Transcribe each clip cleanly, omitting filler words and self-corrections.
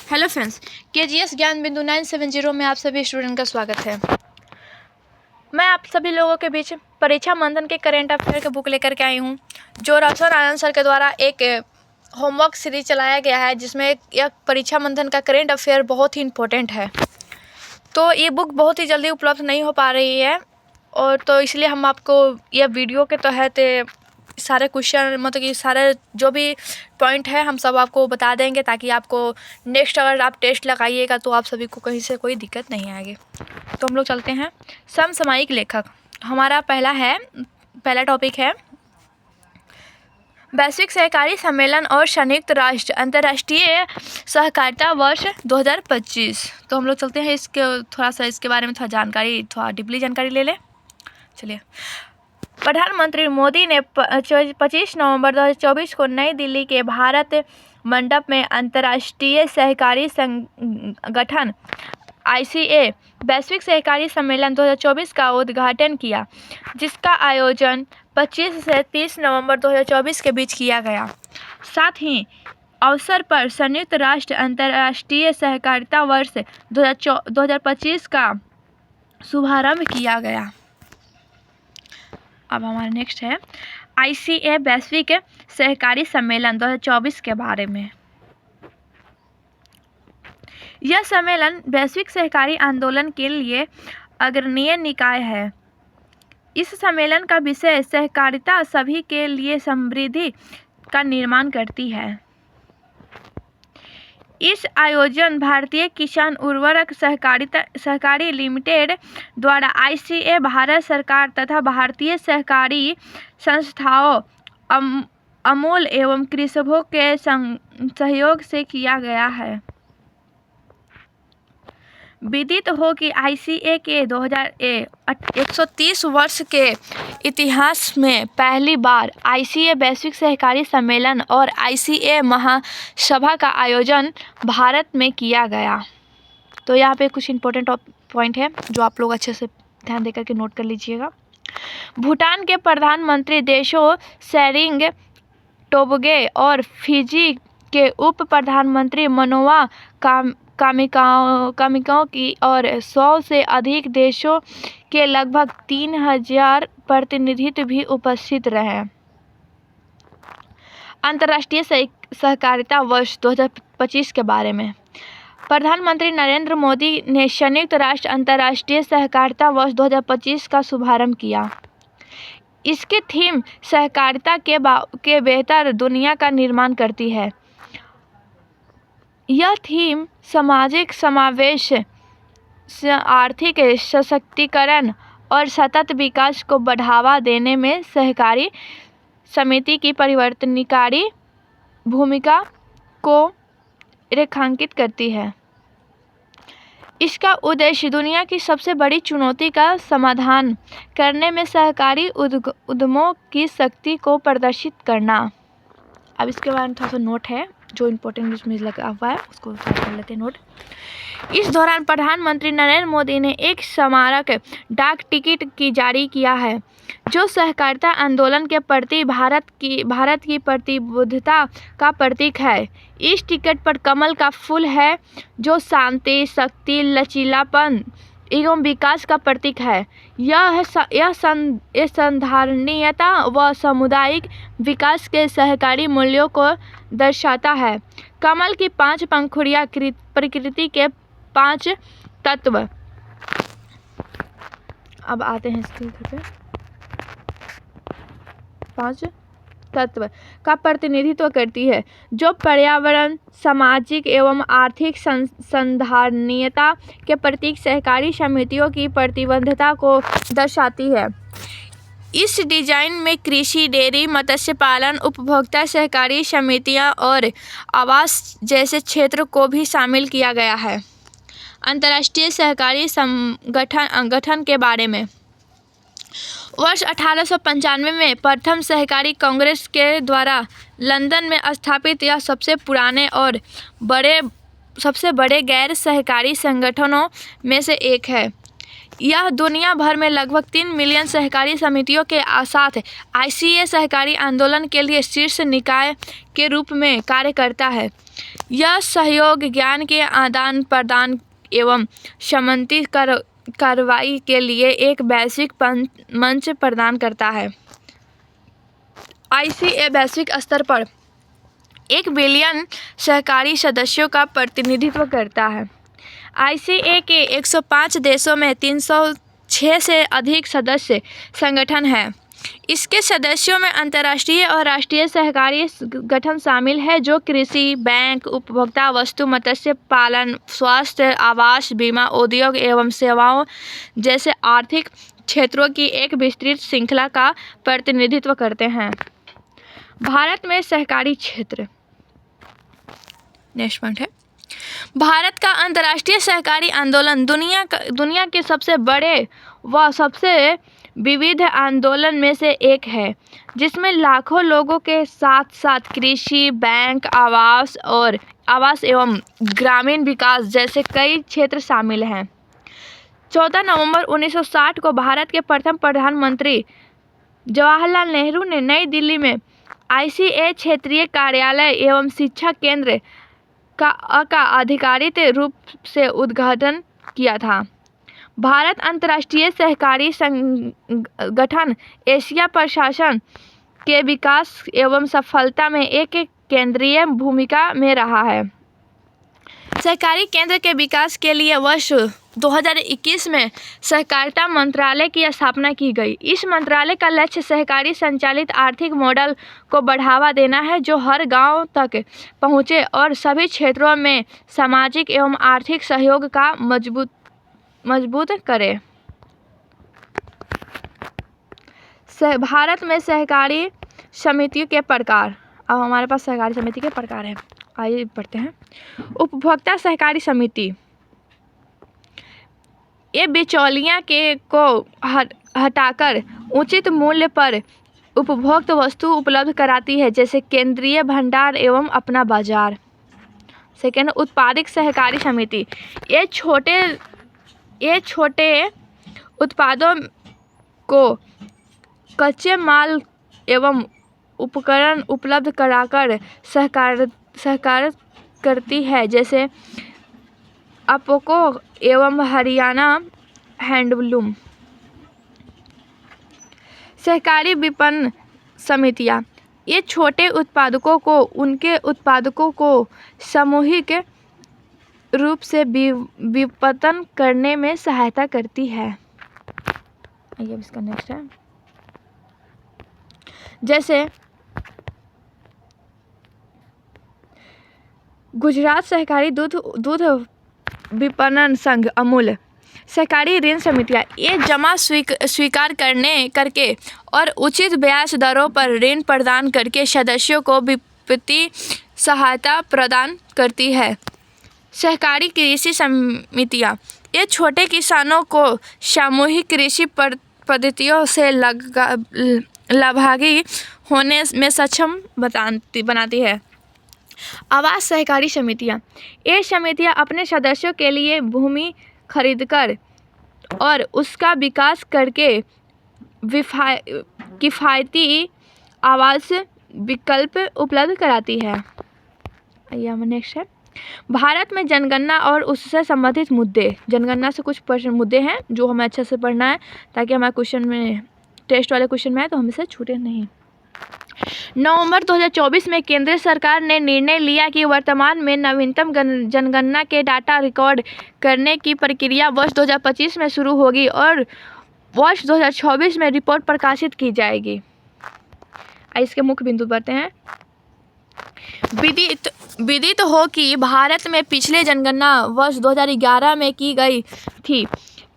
Hello friends, KGS ज्ञान बिंदु 970 में आप सभी स्टूडेंट का स्वागत है। मैं आप सभी लोगों के बीच परीक्षा मंथन के करेंट अफेयर के बुक लेकर के आई हूँ, जो राठौर आनंद सर के द्वारा एक होमवर्क सीरीज चलाया गया है, जिसमें यह परीक्षा मंथन का करेंट अफेयर बहुत ही इम्पोर्टेंट है। तो ये बुक बहुत ही जल्दी उपलब्ध नहीं हो पा रही है, और तो इसलिए हम आपको यह वीडियो के तहत सारे क्वेश्चन मतलब कि सारे जो भी पॉइंट है हम सब आपको बता देंगे, ताकि आपको नेक्स्ट अगर आप टेस्ट लगाइएगा तो आप सभी को कहीं से कोई दिक्कत नहीं आएगी। तो हम लोग चलते हैं। समसामयिक लेखक। हमारा पहला टॉपिक है वैश्विक सहकारी सम्मेलन और संयुक्त राष्ट्र अंतर्राष्ट्रीय सहकारिता वर्ष 2025। तो हम लोग चलते हैं इसके बारे में थोड़ा डीपली जानकारी ले लें। चलिए। प्रधानमंत्री मोदी ने 25 नवंबर 2024 को नई दिल्ली के भारत मंडप में अंतर्राष्ट्रीय सहकारी संगठन ICA वैश्विक सहकारी सम्मेलन 2024 का उद्घाटन किया, जिसका आयोजन 25 से 30 नवंबर 2024 के बीच किया गया। साथ ही अवसर पर संयुक्त राष्ट्र अंतर्राष्ट्रीय सहकारिता वर्ष 2025 का शुभारंभ किया गया। अब हमारा नेक्स्ट है ICA वैश्विक सहकारी सम्मेलन 2024 के बारे में। यह सम्मेलन वैश्विक सहकारी आंदोलन के लिए अग्रणीय निकाय है। इस सम्मेलन का विषय सहकारिता सभी के लिए समृद्धि का निर्माण करती है। इस आयोजन भारतीय किसान उर्वरक सहकारी लिमिटेड द्वारा ICA भारत सरकार तथा भारतीय सहकारी संस्थाओं अमूल एवं कृषकों के सहयोग से किया गया है। विदित हो कि ICA के 130 वर्ष के इतिहास में पहली बार ICA वैश्विक सहकारी सम्मेलन और ICA महासभा का आयोजन भारत में किया गया। तो यहाँ पे कुछ इम्पोर्टेंट पॉइंट है जो आप लोग अच्छे से ध्यान देकर के नोट कर लीजिएगा। भूटान के प्रधानमंत्री देशों सेरिंग टोब्गे और फिजी के उप प्रधानमंत्री मनोवा कामिकाओ की और 100 से अधिक देशों के लगभग 3000 प्रतिनिधित्व भी उपस्थित रहे। अंतर्राष्ट्रीय सहकारिता वर्ष 2025 के बारे में प्रधानमंत्री नरेंद्र मोदी ने संयुक्त राष्ट्र अंतर्राष्ट्रीय सहकारिता वर्ष 2025 का शुभारंभ किया। इसकी थीम सहकारिता के बेहतर दुनिया का निर्माण करती है। यह थीम सामाजिक समावेश, आर्थिक सशक्तिकरण और सतत विकास को बढ़ावा देने में सहकारी समिति की परिवर्तनकारी भूमिका को रेखांकित करती है। इसका उद्देश्य दुनिया की सबसे बड़ी चुनौती का समाधान करने में सहकारी उद्यमों की शक्ति को प्रदर्शित करना। अब इसके बारे में थोड़ा सा नोट है जो इम्पोर्टेंट इसमें लगा हुआ है, उसको कर लेते हैं नोट। इस दौरान प्रधानमंत्री नरेंद्र मोदी ने एक स्मारक डाक टिकट की जारी किया है, जो सहकारिता आंदोलन के प्रति भारत की प्रतिबद्धता का प्रतीक है। इस टिकट पर कमल का फूल है, जो शांति, शक्ति, लचीलापन एवं विकास का प्रतीक है। यह संधारणीयता व सामुदायिक विकास के सहकारी मूल्यों को दर्शाता है। कमल की 5 पंखुड़ियाँ प्रकृति के 5 तत्व। अब आते हैं इसके पे 5 तत्व का प्रतिनिधित्व करती है, जो पर्यावरण, सामाजिक एवं आर्थिक संधारणीयता के प्रतीक सहकारी समितियों की प्रतिबद्धता को दर्शाती है। इस डिजाइन में कृषि, डेयरी, मत्स्य पालन, उपभोक्ता सहकारी समितियां और आवास जैसे क्षेत्र को भी शामिल किया गया है। अंतर्राष्ट्रीय सहकारी संगठन के बारे में वर्ष 1895 में प्रथम सहकारी कांग्रेस के द्वारा लंदन में स्थापित यह सबसे पुराने और सबसे बड़े गैर सहकारी संगठनों में से एक है। यह दुनिया भर में लगभग 3 मिलियन सहकारी समितियों के साथ ICA सहकारी आंदोलन के लिए शीर्ष निकाय के रूप में कार्य करता है। यह सहयोग ज्ञान के आदान प्रदान एवं समन्वित कार्रवाई के लिए एक वैश्विक मंच प्रदान करता है। ICA वैश्विक स्तर पर 1 बिलियन सहकारी सदस्यों का प्रतिनिधित्व करता है। ICA के 105 देशों में 306 से अधिक सदस्य संगठन हैं। इसके सदस्यों में अंतर्राष्ट्रीय और राष्ट्रीय सहकारी गठन शामिल है जो कृषि, बैंक, उपभोक्ता वस्तु, मत्स्य पालन, स्वास्थ्य, आवास, बीमा, उद्योग एवं सेवाओं जैसे आर्थिक क्षेत्रों की एक विस्तृत श्रृंखला का प्रतिनिधित्व करते हैं। भारत में सहकारी क्षेत्र। नेक्स्ट पॉइंट है, भारत का अंतर्राष्ट्रीय सहकारी आंदोलन दुनिया के सबसे बड़े व सबसे विविध आंदोलन में से एक है, जिसमें लाखों लोगों के साथ साथ कृषि, बैंक, आवास एवं ग्रामीण विकास जैसे कई क्षेत्र शामिल हैं। 14 नवंबर 1960 को भारत के प्रथम प्रधानमंत्री जवाहरलाल नेहरू ने नई दिल्ली में ICA क्षेत्रीय कार्यालय एवं शिक्षा केंद्र का आधिकारिक रूप से उद्घाटन किया था। भारत अंतर्राष्ट्रीय सहकारी संगठन एशिया प्रशासन के विकास एवं सफलता में एक केंद्रीय भूमिका में रहा है। सहकारी केंद्र के विकास के लिए वर्ष 2021 में सहकारिता मंत्रालय की स्थापना की गई। इस मंत्रालय का लक्ष्य सहकारी संचालित आर्थिक मॉडल को बढ़ावा देना है जो हर गांव तक पहुंचे और सभी क्षेत्रों में सामाजिक एवं आर्थिक सहयोग का मजबूत करे। भारत में सहकारी समितियों के प्रकार। अब हमारे पास सहकारी समिति के प्रकार हैं, आइए पढ़ते हैं। उपभोक्ता सहकारी समिति, ये बिचौलिया को हटाकर उचित मूल्य पर उपभोक्त वस्तु उपलब्ध कराती है, जैसे केंद्रीय भंडार एवं अपना बाजार। सेकेंड, उत्पादक सहकारी समिति, ये छोटे उत्पादों को कच्चे माल एवं उपकरण उपलब्ध कराकर सहकार करती है, जैसे अपोको एवं हरियाणा हैंडलूम। सहकारी विपणन समितियां, ये छोटे उत्पादकों को उनके उत्पादों को सामूहिक रूप से विपणन करने में सहायता करती है। ये इसका नेक्स्ट है, जैसे गुजरात सहकारी दूध विपणन संघ अमूल। सहकारी ऋण समितियां, ये जमा स्वीकार करके और उचित ब्याज दरों पर ऋण प्रदान करके सदस्यों को वित्तीय सहायता प्रदान करती है। सहकारी कृषि समितियां, ये छोटे किसानों को सामूहिक कृषि पद्धतियों से लाभागी होने में सक्षम बनाती है। आवास सहकारी समितियां, ये समितियां अपने सदस्यों के लिए भूमि खरीदकर और उसका विकास करके किफ़ायती आवास विकल्प उपलब्ध कराती है। नेक्स्ट है, भारत में जनगणना और उससे संबंधित मुद्दे। जनगणना से कुछ प्रश्न मुद्दे हैं जो हमें अच्छे से पढ़ना है ताकि हमारे क्वेश्चन में टेस्ट वाले क्वेश्चन में आए तो हमसे छूटे नहीं। नवंबर 2024 में केंद्र सरकार ने निर्णय लिया कि वर्तमान में नवीनतम जनगणना के डाटा रिकॉर्ड करने की प्रक्रिया वर्ष 2025 में शुरू होगी और वर्ष 2024 में रिपोर्ट प्रकाशित की जाएगी। इसके मुख्य बिंदु बढ़ते हैं। विदित हो कि भारत में पिछले जनगणना वर्ष 2011 में की गई थी।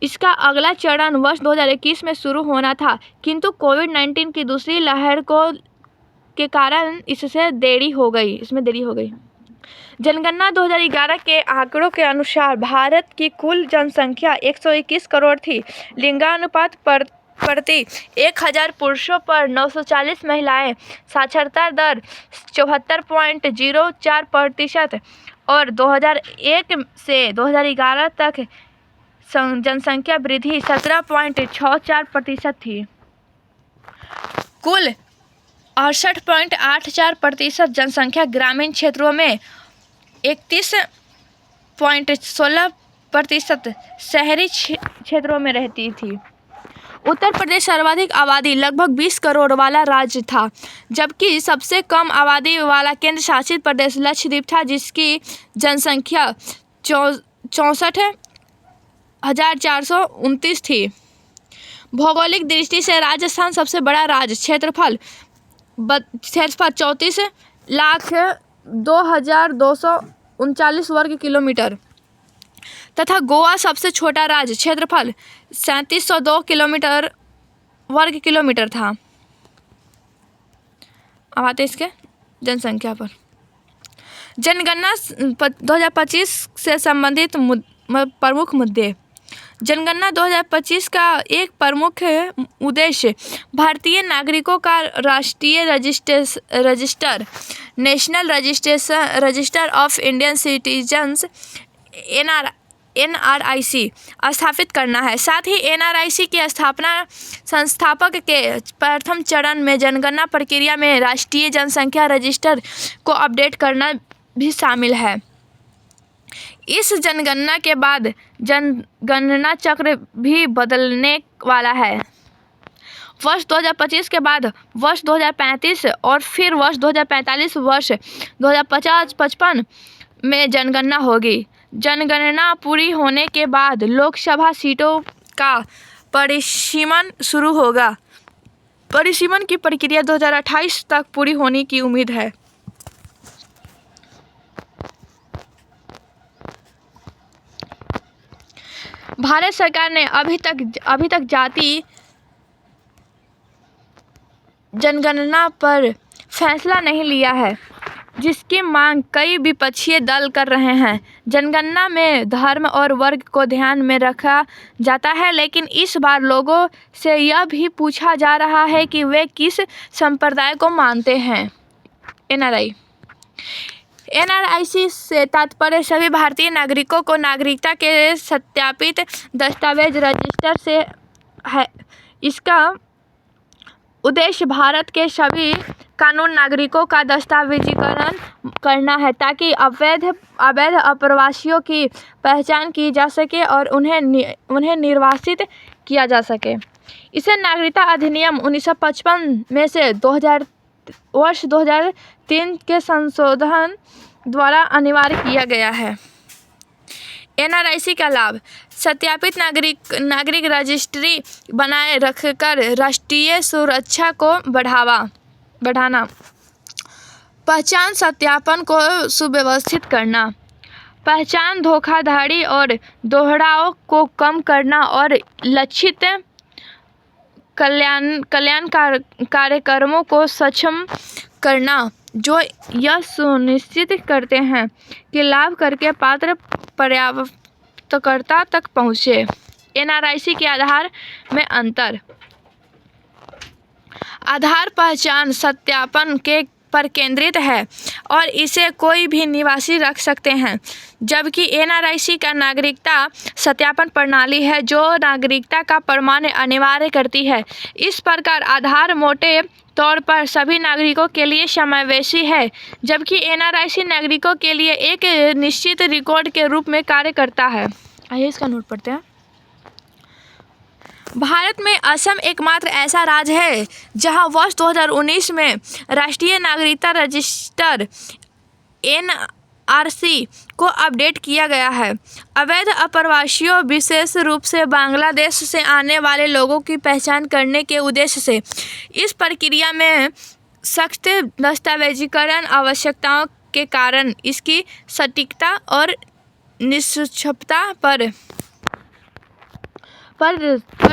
इसका अगला चरण वर्ष 2021 में शुरू होना था, किंतु कोविड-19 की दूसरी लहर के कारण इसमें देरी हो गई। जनगणना 2011 के आंकड़ों के अनुसार भारत की कुल जनसंख्या 121 करोड़ थी। लिंगानुपात प्रति 1000 पुरुषों पर 940 महिलाएं, साक्षरता दर 74.04% और 2001 से 2011 तक जनसंख्या वृद्धि 17.64% थी। कुल 68.84% जनसंख्या ग्रामीण क्षेत्रों में 31.16% शहरी क्षेत्रों में रहती थी। उत्तर प्रदेश सर्वाधिक आबादी लगभग 20 करोड़ वाला राज्य था, जबकि सबसे कम आबादी वाला केंद्र शासित प्रदेश लक्षद्वीप था, जिसकी जनसंख्या 64,429 थी। भौगोलिक दृष्टि से राजस्थान सबसे बड़ा राज्य, क्षेत्रफल 34,02,239 वर्ग किलोमीटर तथा गोवा सबसे छोटा राज्य, क्षेत्रफल 3702 वर्ग किलोमीटर था। अब आते इसके जनसंख्या पर। जनगणना 2025 से संबंधित प्रमुख मुद्दे। जनगणना 2025 का एक प्रमुख उद्देश्य भारतीय नागरिकों का राष्ट्रीय register national register of Indian citizens NRIC स्थापित करना है। साथ ही NRIC की स्थापना संस्थापक के प्रथम चरण में जनगणना प्रक्रिया में राष्ट्रीय जनसंख्या रजिस्टर को अपडेट करना भी शामिल है। इस जनगणना के बाद जनगणना चक्र भी बदलने वाला है। वर्ष 2025 के बाद वर्ष 2035 और फिर वर्ष 2045 वर्ष 2050-55 में जनगणना होगी। जनगणना पूरी होने के बाद लोकसभा सीटों का परिसीमन शुरू होगा। परिसीमन की प्रक्रिया 2028 तक पूरी होने की उम्मीद है। भारत सरकार ने अभी तक जाति जनगणना पर फैसला नहीं लिया है, जिसकी मांग कई विपक्षी दल कर रहे हैं। जनगणना में धर्म और वर्ग को ध्यान में रखा जाता है, लेकिन इस बार लोगों से यह भी पूछा जा रहा है कि वे किस संप्रदाय को मानते हैं। NRIC से तात्पर्य सभी भारतीय नागरिकों को नागरिकता के सत्यापित दस्तावेज रजिस्टर से है। इसका उद्देश्य भारत के सभी कानून नागरिकों का दस्तावेजीकरण करना है, ताकि अवैध अप्रवासियों की पहचान की जा सके और उन्हें निर्वासित किया जा सके। इसे नागरिकता अधिनियम 1955 में से वर्ष 2003 के संशोधन द्वारा अनिवार्य किया गया है। NRIC का लाभ। सत्यापित नागरिक रजिस्ट्री बनाए रखकर राष्ट्रीय सुरक्षा को बढ़ाना, पहचान सत्यापन को सुव्यवस्थित करना, पहचान धोखाधड़ी और दोहराव को कम करना और लक्षित कल्याण कार्यक्रमों को सक्षम करना, जो यह सुनिश्चित करते हैं कि लाभ करके पात्र प्राप्तकर्ता तक पहुँचे। NRIC के आधार में अंतर। आधार पहचान सत्यापन पर केंद्रित है और इसे कोई भी निवासी रख सकते हैं, जबकि NRIC का नागरिकता सत्यापन प्रणाली है जो नागरिकता का प्रमाण अनिवार्य करती है। इस प्रकार आधार मोटे तौर पर सभी नागरिकों के लिए समावेशी है, जबकि NRIC नागरिकों के लिए एक निश्चित रिकॉर्ड के रूप में कार्य करता है। आइए इसका नोट पढ़ते हैं। भारत में असम एकमात्र ऐसा राज्य है जहां वर्ष 2019 में राष्ट्रीय नागरिकता रजिस्टर NRC को अपडेट किया गया है। अवैध अप्रवासियों, विशेष रूप से बांग्लादेश से आने वाले लोगों की पहचान करने के उद्देश्य से इस प्रक्रिया में सख्त दस्तावेजीकरण आवश्यकताओं के कारण इसकी सटीकता और निष्पक्षता पर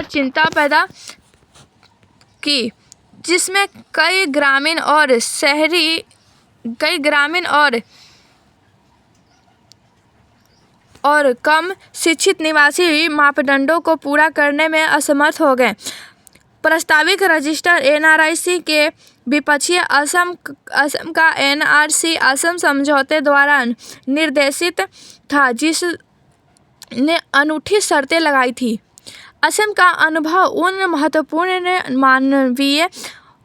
चिंता पैदा की, जिसमें कई ग्रामीण और कम शिक्षित निवासी मापदंडों को पूरा करने में असमर्थ हो गए। प्रस्तावित रजिस्टर NRIC के विपक्षी असम का NRC असम समझौते द्वारा निर्देशित था, जिसने अनूठी शर्तें लगाई थी। असम का अनुभव उन महत्वपूर्ण मानवीय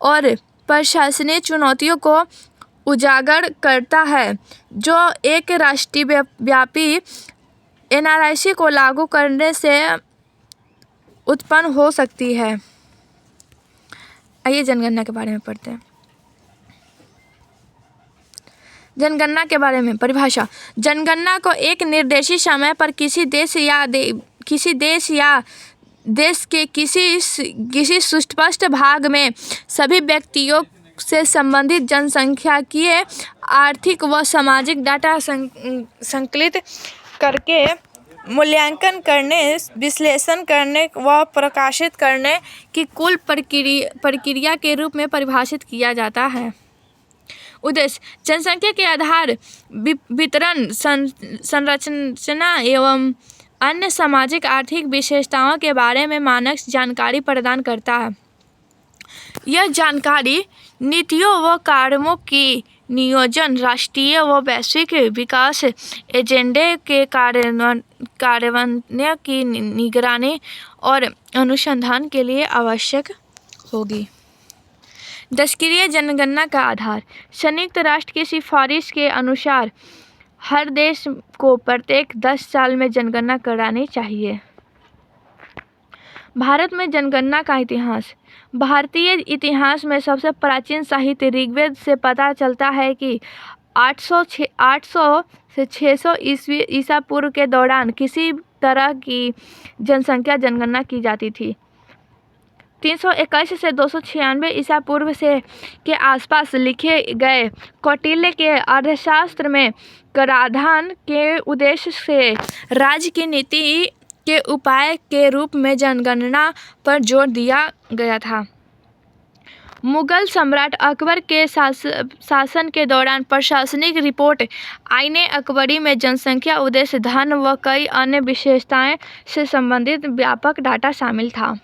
और प्रशासनिक चुनौतियों को उजागर करता है, जो एक राष्ट्रव्यापी एनआरसी को लागू करने से उत्पन्न हो सकती है। आइए जनगणना के बारे में पढ़ते हैं। जनगणना के बारे में परिभाषा। जनगणना को एक निर्देशित समय पर किसी देश या देश के किसी सुस्पष्ट भाग में सभी व्यक्तियों से संबंधित जनसांख्यिकीय, आर्थिक व सामाजिक डाटा संकलित करके मूल्यांकन करने, विश्लेषण करने व प्रकाशित करने की कुल प्रक्रिया के रूप में परिभाषित किया जाता है। उद्देश्य जनसंख्या के आधार, वितरण, संरचना एवं अन्य सामाजिक आर्थिक विशेषताओं के बारे में मानक जानकारी प्रदान करता है। यह जानकारी नीतियों व कार्यक्रमों की नियोजन, राष्ट्रीय व वैश्विक विकास एजेंडे के कार्यान्वयन की निगरानी और अनुसंधान के लिए आवश्यक होगी। दशकीय जनगणना का आधार। संयुक्त राष्ट्र की सिफारिश के अनुसार हर देश को प्रत्येक 10 साल में जनगणना करानी चाहिए। भारत में जनगणना का इतिहास। भारतीय इतिहास में सबसे प्राचीन साहित्य ऋग्वेद से पता चलता है कि 800 से 600 ईसा पूर्व के दौरान किसी तरह की जनसंख्या जनगणना की जाती थी। 321 से 296 ईसा पूर्व से के आसपास लिखे गए कौटिल्य के अर्थशास्त्र में कराधान के उद्देश्य से राज्य की नीति के उपाय के रूप में जनगणना पर जोर दिया गया था। मुगल सम्राट अकबर के शासन के दौरान प्रशासनिक रिपोर्ट आईने अकबरी में जनसंख्या, उद्देश्य, धन व कई अन्य विशेषताएं से संबंधित व्यापक डाटा शामिल था।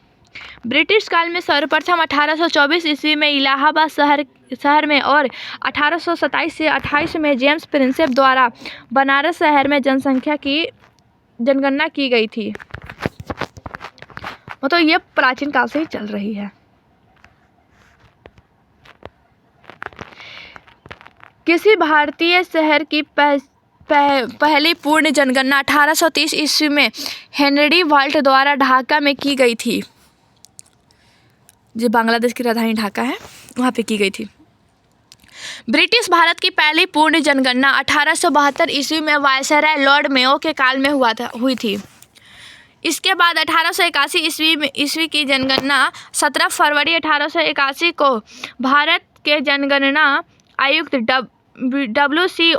ब्रिटिश काल में सर्वप्रथम 1824 ईस्वी में इलाहाबाद शहर में और 1827 से 28 में जेम्स प्रिंसेप द्वारा बनारस शहर में जनसंख्या की जनगणना की गई थी। तो ये प्राचीन काल से ही चल रही है। किसी भारतीय शहर की पहली पूर्ण जनगणना 1830 ईस्वी में हेनरी वाल्ट द्वारा ढाका में की गई थी। जो बांग्लादेश की राजधानी ढाका है, वहाँ पे की गई थी। ब्रिटिश भारत की पहली पूर्ण जनगणना 1872 ईस्वी में वायसराय लॉर्ड मेयो के काल में हुई थी। इसके बाद 1881 ईस्वी की जनगणना 17 फरवरी 1881 को भारत के जनगणना आयुक्त W.C.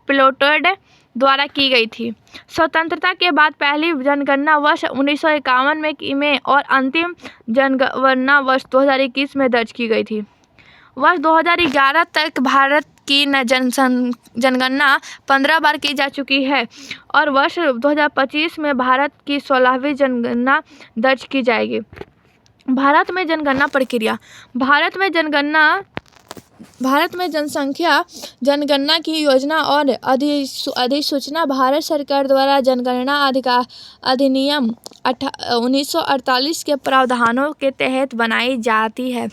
प्लोटेड द्वारा की गई थी। स्वतंत्रता के बाद पहली जनगणना वर्ष 1951 में और अंतिम जनगणना वर्ष 2021 में दर्ज की गई थी। वर्ष 2011 तक भारत की जनगणना 15 बार की जा चुकी है और वर्ष 2025 में भारत की 16वीं जनगणना दर्ज की जाएगी। भारत में जनगणना प्रक्रिया। भारत में जनसंख्या जनगणना की योजना और अधिसूचना भारत सरकार द्वारा जनगणना अधिनियम 1948 के प्रावधानों के तहत बनाई जाती है।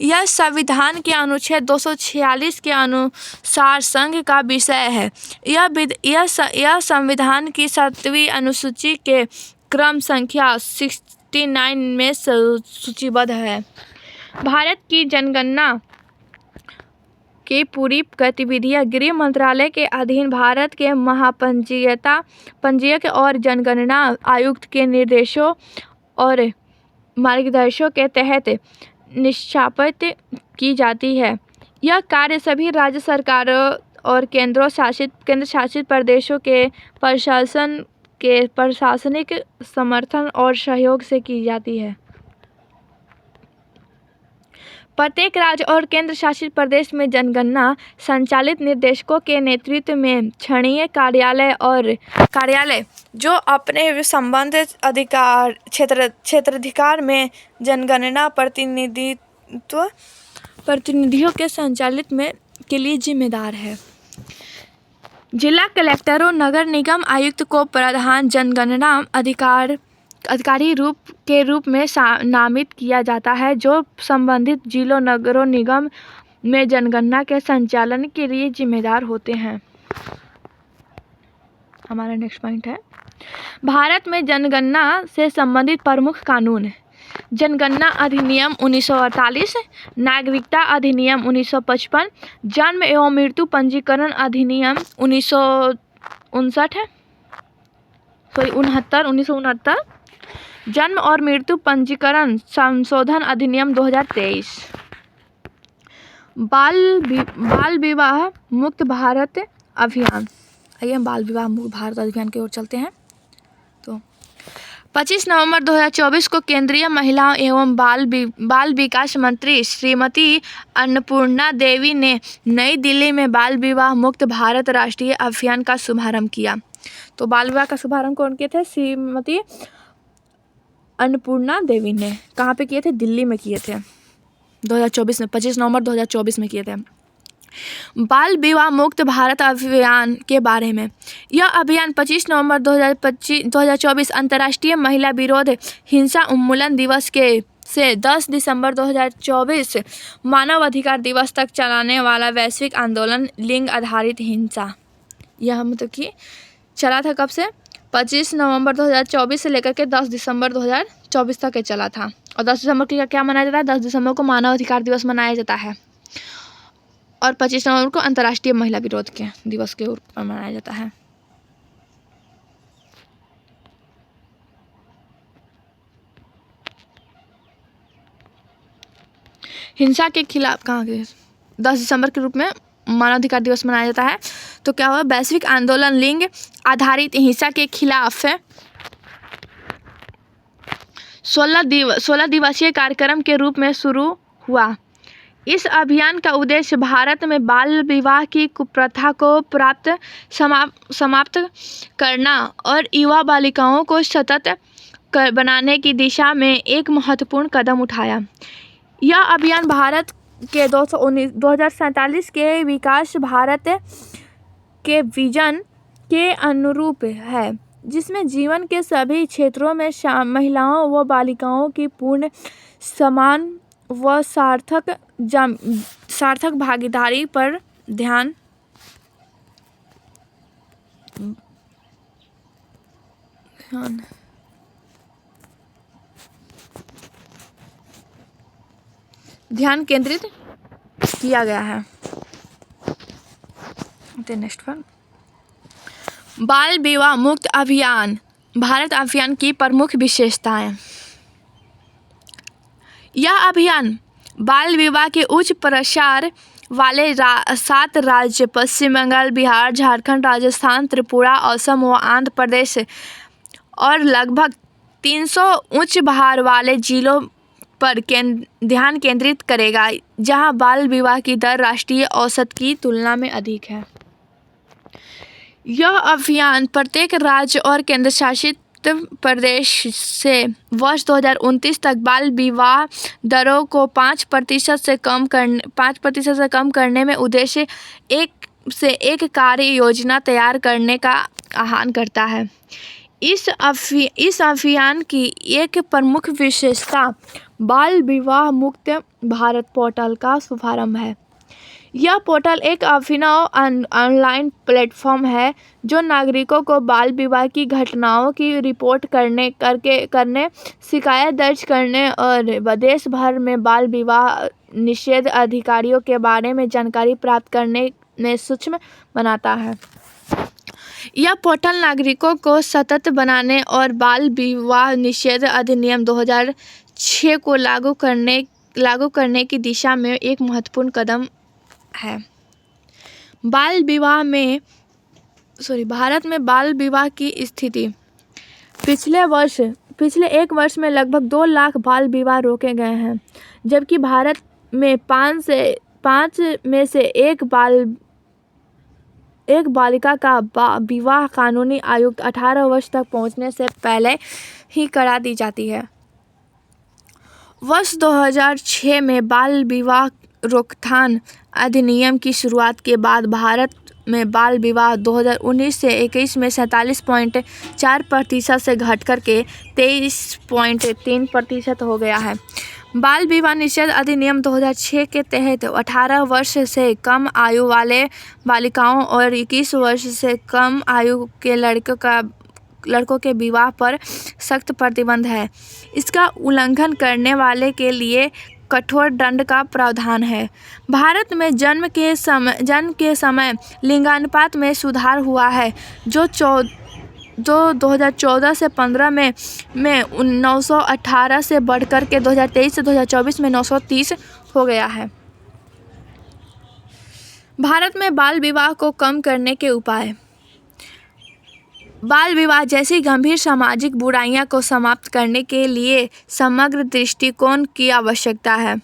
यह संविधान के अनुच्छेद 246 के अनुसार संघ का विषय है। यह संविधान की 7वीं अनुसूची के क्रम संख्या 69 में सूचीबद्ध है। भारत की जनगणना की पूरी गतिविधियां गृह मंत्रालय के अधीन भारत के महापंजीयक और जनगणना आयुक्त के निर्देशों और मार्गदर्शनों के तहत निष्पादित की जाती है। यह कार्य सभी राज्य सरकारों और केंद्र शासित प्रदेशों के प्रशासन के प्रशासनिक समर्थन और सहयोग से की जाती है। प्रत्येक राज्य और केंद्र शासित प्रदेश में जनगणना संचालित निदेशकों के नेतृत्व में क्षेत्रीय कार्यालय जो अपने संबंधित क्षेत्राधिकार में जनगणना प्रतिनिधियों के संचालित के लिए जिम्मेदार है। जिला कलेक्टरों, नगर निगम आयुक्त को प्रधान जनगणना अधिकारी के रूप में नामित किया जाता है, जो संबंधित जिलों, नगरों, निगम में जनगणना के संचालन के लिए जिम्मेदार होते हैं। हमारा नेक्स्ट पॉइंट है भारत में जनगणना से संबंधित प्रमुख कानून। जनगणना अधिनियम 1948, नागरिकता अधिनियम 1955, जन्म एवं मृत्यु पंजीकरण अधिनियम 1969, जन्म और मृत्यु पंजीकरण संशोधन अधिनियम 2023। बाल विवाह मुक्त भारत अभियान। आइए हम बाल विवाह मुक्त भारत अभियान की ओर चलते हैं। तो 25 नवंबर 2024 को केंद्रीय महिला एवं बाल विकास मंत्री श्रीमती अन्नपूर्णा देवी ने नई दिल्ली में बाल विवाह मुक्त भारत राष्ट्रीय अभियान का शुभारंभ किया। तो बाल विवाह का शुभारंभ कौन किए थे? श्रीमती अन्नपूर्णा देवी ने। कहाँ पे किए थे? दिल्ली में किए थे 2024 में, 25 नवंबर 2024 में किए थे। बाल विवाह मुक्त भारत अभियान के बारे में। यह अभियान 25 नवंबर 2024 अंतर्राष्ट्रीय महिला विरोध हिंसा उन्मूलन दिवस से 10 दिसंबर 2024 मानव अधिकार दिवस तक चलाने वाला वैश्विक आंदोलन लिंग आधारित हिंसा। यह मतलब कि चला था कब से? 25 नवंबर 2024 से लेकर के 10 दिसंबर 2024 तक चला था। और 10 दिसंबर को क्या मनाया जाता है? 10 दिसंबर को मानव अधिकार दिवस मनाया जाता है और 25 नवंबर को अंतर्राष्ट्रीय महिला विरोध के दिवस के रूप में मनाया जाता है। हिंसा के खिलाफ कहाँ गए? 10 दिसंबर के रूप में मानवाधिकार दिवस मनाया जाता है। तो क्या हुआ? वैश्विक आंदोलन लिंग आधारित हिंसा के खिलाफ 16 दिवसीय कार्यक्रम के रूप में शुरू हुआ। इस अभियान का उद्देश्य भारत में बाल विवाह की कुप्रथा को समाप्त करना और युवा बालिकाओं को सतत बनाने की दिशा में एक महत्वपूर्ण कदम उठाया। यह अभियान भारत के 2047 के विकास भारत के विजन के अनुरूप है, जिसमें जीवन के सभी क्षेत्रों में महिलाओं व बालिकाओं की पूर्ण, समान व सार्थक भागीदारी पर ध्यान केंद्रित किया गया है। नेक्स्ट वन, बाल विवाह मुक्त अभियान भारत अभियान की प्रमुख विशेषताएं। यह अभियान बाल विवाह के उच्च प्रसार वाले 7 राज्य पश्चिम बंगाल, बिहार, झारखंड, राजस्थान, त्रिपुरा, असम व आंध्र प्रदेश और लगभग 300 उच्च भार वाले जिलों पर ध्यान केंद्रित करेगा, जहां बाल विवाह की दर राष्ट्रीय औसत की तुलना में अधिक है। यह अभियान प्रत्येक राज्य और केंद्रशासित प्रदेश से वर्ष 2029 तक बाल विवाह दरों को 5% से कम करने में उद्देश्य एक कार्य योजना तैयार करने का आह्वान करता है। इस अभियान की एक प्रमुख विशेषता बाल विवाह मुक्त भारत पोर्टल का शुभारंभ है। यह पोर्टल एक अभिनव ऑनलाइन प्लेटफॉर्म है जो नागरिकों को बाल विवाह की घटनाओं की रिपोर्ट करने, शिकायत दर्ज करने और देश भर में बाल विवाह निषेध अधिकारियों के बारे में जानकारी प्राप्त करने में सक्षम बनाता है। यह पोर्टल नागरिकों को सतत बनाने और बाल विवाह निषेध अधिनियम 2006 को लागू करने की दिशा में एक महत्वपूर्ण कदम है। भारत में बाल विवाह की स्थिति। पिछले एक वर्ष में लगभग 2 लाख बाल विवाह रोके गए हैं, जबकि भारत में 5 में से एक बालिका का विवाह कानूनी आयु 18 वर्ष तक पहुंचने से पहले ही करा दी जाती है। वर्ष 2006 में बाल विवाह रोकथाम अधिनियम की शुरुआत के बाद भारत में बाल विवाह 2019 से 21 में 47.4% से घटकर के 23.3% हो गया है। बाल विवाह निषेध अधिनियम 2006 के तहत 18 वर्ष से कम आयु वाले बालिकाओं और 21 वर्ष से कम आयु के लड़कों के विवाह पर सख्त प्रतिबंध है। इसका उल्लंघन करने वाले के लिए कठोर दंड का प्रावधान है। भारत में जन्म के समय लिंगानुपात में सुधार हुआ है, जो 2014 से 15 में 918 से बढ़कर के 2023 से 2024 में 930 हो गया है। भारत में बाल विवाह को कम करने के उपाय। बाल विवाह जैसी गंभीर सामाजिक बुराइयों को समाप्त करने के लिए समग्र दृष्टिकोण की आवश्यकता है।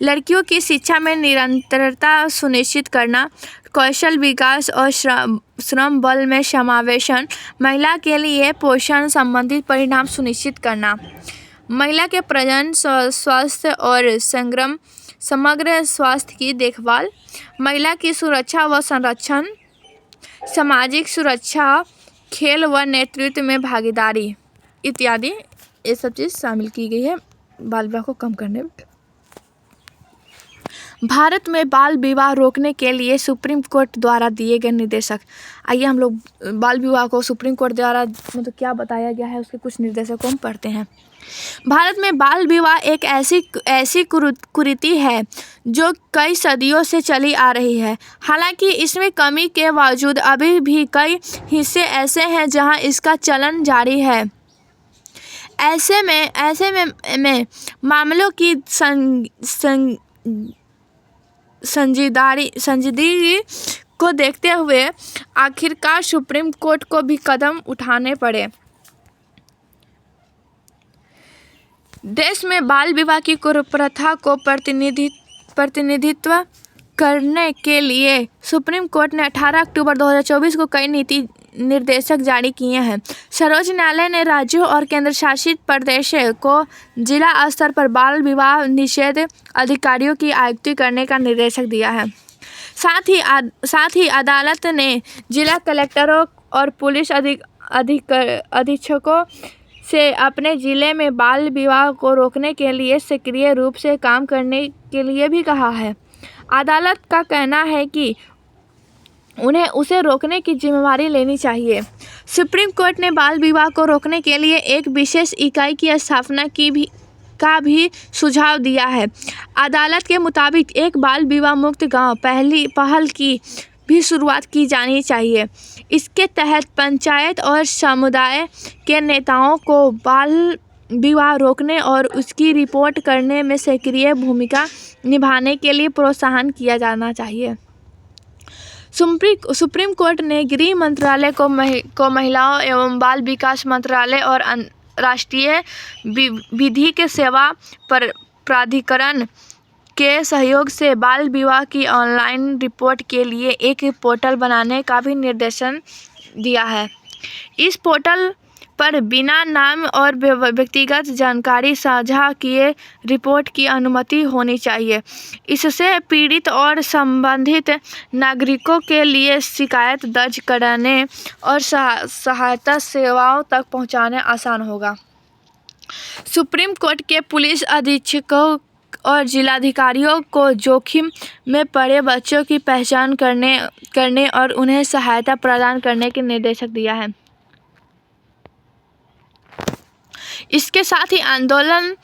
लड़कियों की शिक्षा में निरंतरता सुनिश्चित करना, कौशल विकास और श्रम बल में समावेशन, महिला के लिए पोषण संबंधित परिणाम सुनिश्चित करना, महिला के प्रजनन स्वास्थ्य और समग्र स्वास्थ्य की देखभाल, महिला की सुरक्षा व संरक्षण, सामाजिक सुरक्षा, खेल व नेतृत्व में भागीदारी इत्यादि ये सब चीज़ शामिल की गई है बाल विवाह को कम करने में। भारत में बाल विवाह रोकने के लिए सुप्रीम कोर्ट द्वारा दिए गए निर्देशक। आइए हम लोग बाल विवाह को सुप्रीम कोर्ट द्वारा मतलब क्या बताया गया है उसके कुछ निर्देशकों हम पढ़ते हैं। भारत में बाल विवाह एक ऐसी कुरीति है जो कई सदियों से चली आ रही है। हालांकि इसमें कमी के बावजूद अभी भी कई हिस्से ऐसे हैं जहां इसका चलन जारी है। ऐसे में मामलों की संजीदगी को देखते हुए आखिरकार सुप्रीम कोर्ट को भी कदम उठाने पड़े। देश में बाल विवाह की कुप्रथा को प्रतिनिधित्व करने के लिए सुप्रीम कोर्ट ने 18 अक्टूबर 2024 को कई नीति निर्देशक जारी किए हैं। सर्वोच्च न्यायालय ने राज्यों और केंद्र शासित प्रदेशों को जिला स्तर पर बाल विवाह निषेध अधिकारियों की आयुक्त करने का निर्देशक दिया है। साथ ही अदालत ने जिला कलेक्टरों और पुलिस अधीक्षकों से अपने जिले में बाल विवाह को रोकने के लिए सक्रिय रूप से काम करने के लिए भी कहा है। अदालत का कहना है कि उन्हें उसे रोकने की जिम्मेदारी लेनी चाहिए। सुप्रीम कोर्ट ने बाल विवाह को रोकने के लिए एक विशेष इकाई की स्थापना का भी सुझाव दिया है। अदालत के मुताबिक एक बाल विवाह मुक्त गांव पहल की भी शुरुआत की जानी चाहिए। इसके तहत पंचायत और समुदाय के नेताओं को बाल विवाह रोकने और उसकी रिपोर्ट करने में सक्रिय भूमिका निभाने के लिए प्रोत्साहन किया जाना चाहिए। सुप्रीम कोर्ट ने गृह मंत्रालय को महिलाओं एवं बाल विकास मंत्रालय और राष्ट्रीय विधिक सेवा प्राधिकरण के सहयोग से बाल विवाह की ऑनलाइन रिपोर्ट के लिए एक पोर्टल बनाने का भी निर्देशन दिया है। इस पोर्टल पर बिना नाम और व्यक्तिगत जानकारी साझा किए रिपोर्ट की अनुमति होनी चाहिए। इससे पीड़ित और संबंधित नागरिकों के लिए शिकायत दर्ज करने और सहायता सेवाओं तक पहुंचाना आसान होगा। सुप्रीम कोर्ट के पुलिस अधीक्षकों और जिलाधिकारियों को जोखिम में पड़े बच्चों की पहचान करने और उन्हें सहायता प्रदान करने के निर्देश दिया है। इसके साथ ही अदालत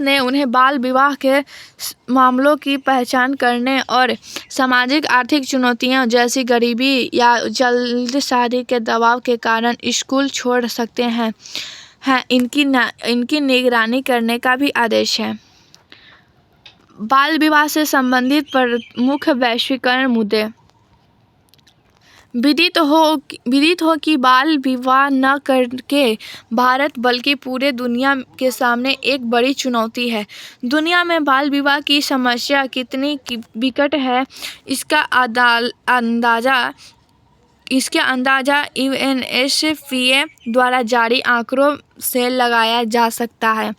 ने उन्हें बाल विवाह के मामलों की पहचान करने और सामाजिक आर्थिक चुनौतियों जैसी गरीबी या जल्द शादी के दबाव के कारण स्कूल छोड़ सकते हैं इनकी निगरानी करने का भी आदेश है। बाल विवाह से संबंधित प्रमुख वैश्वीकरण मुद्दे। विदित हो कि बाल विवाह न करके भारत बल्कि पूरे दुनिया के सामने एक बड़ी चुनौती है। दुनिया में बाल विवाह की समस्या कितनी विकट है इसका अंदाज़ा यूएनएचसीआर द्वारा जारी आंकड़ों से लगाया जा सकता है।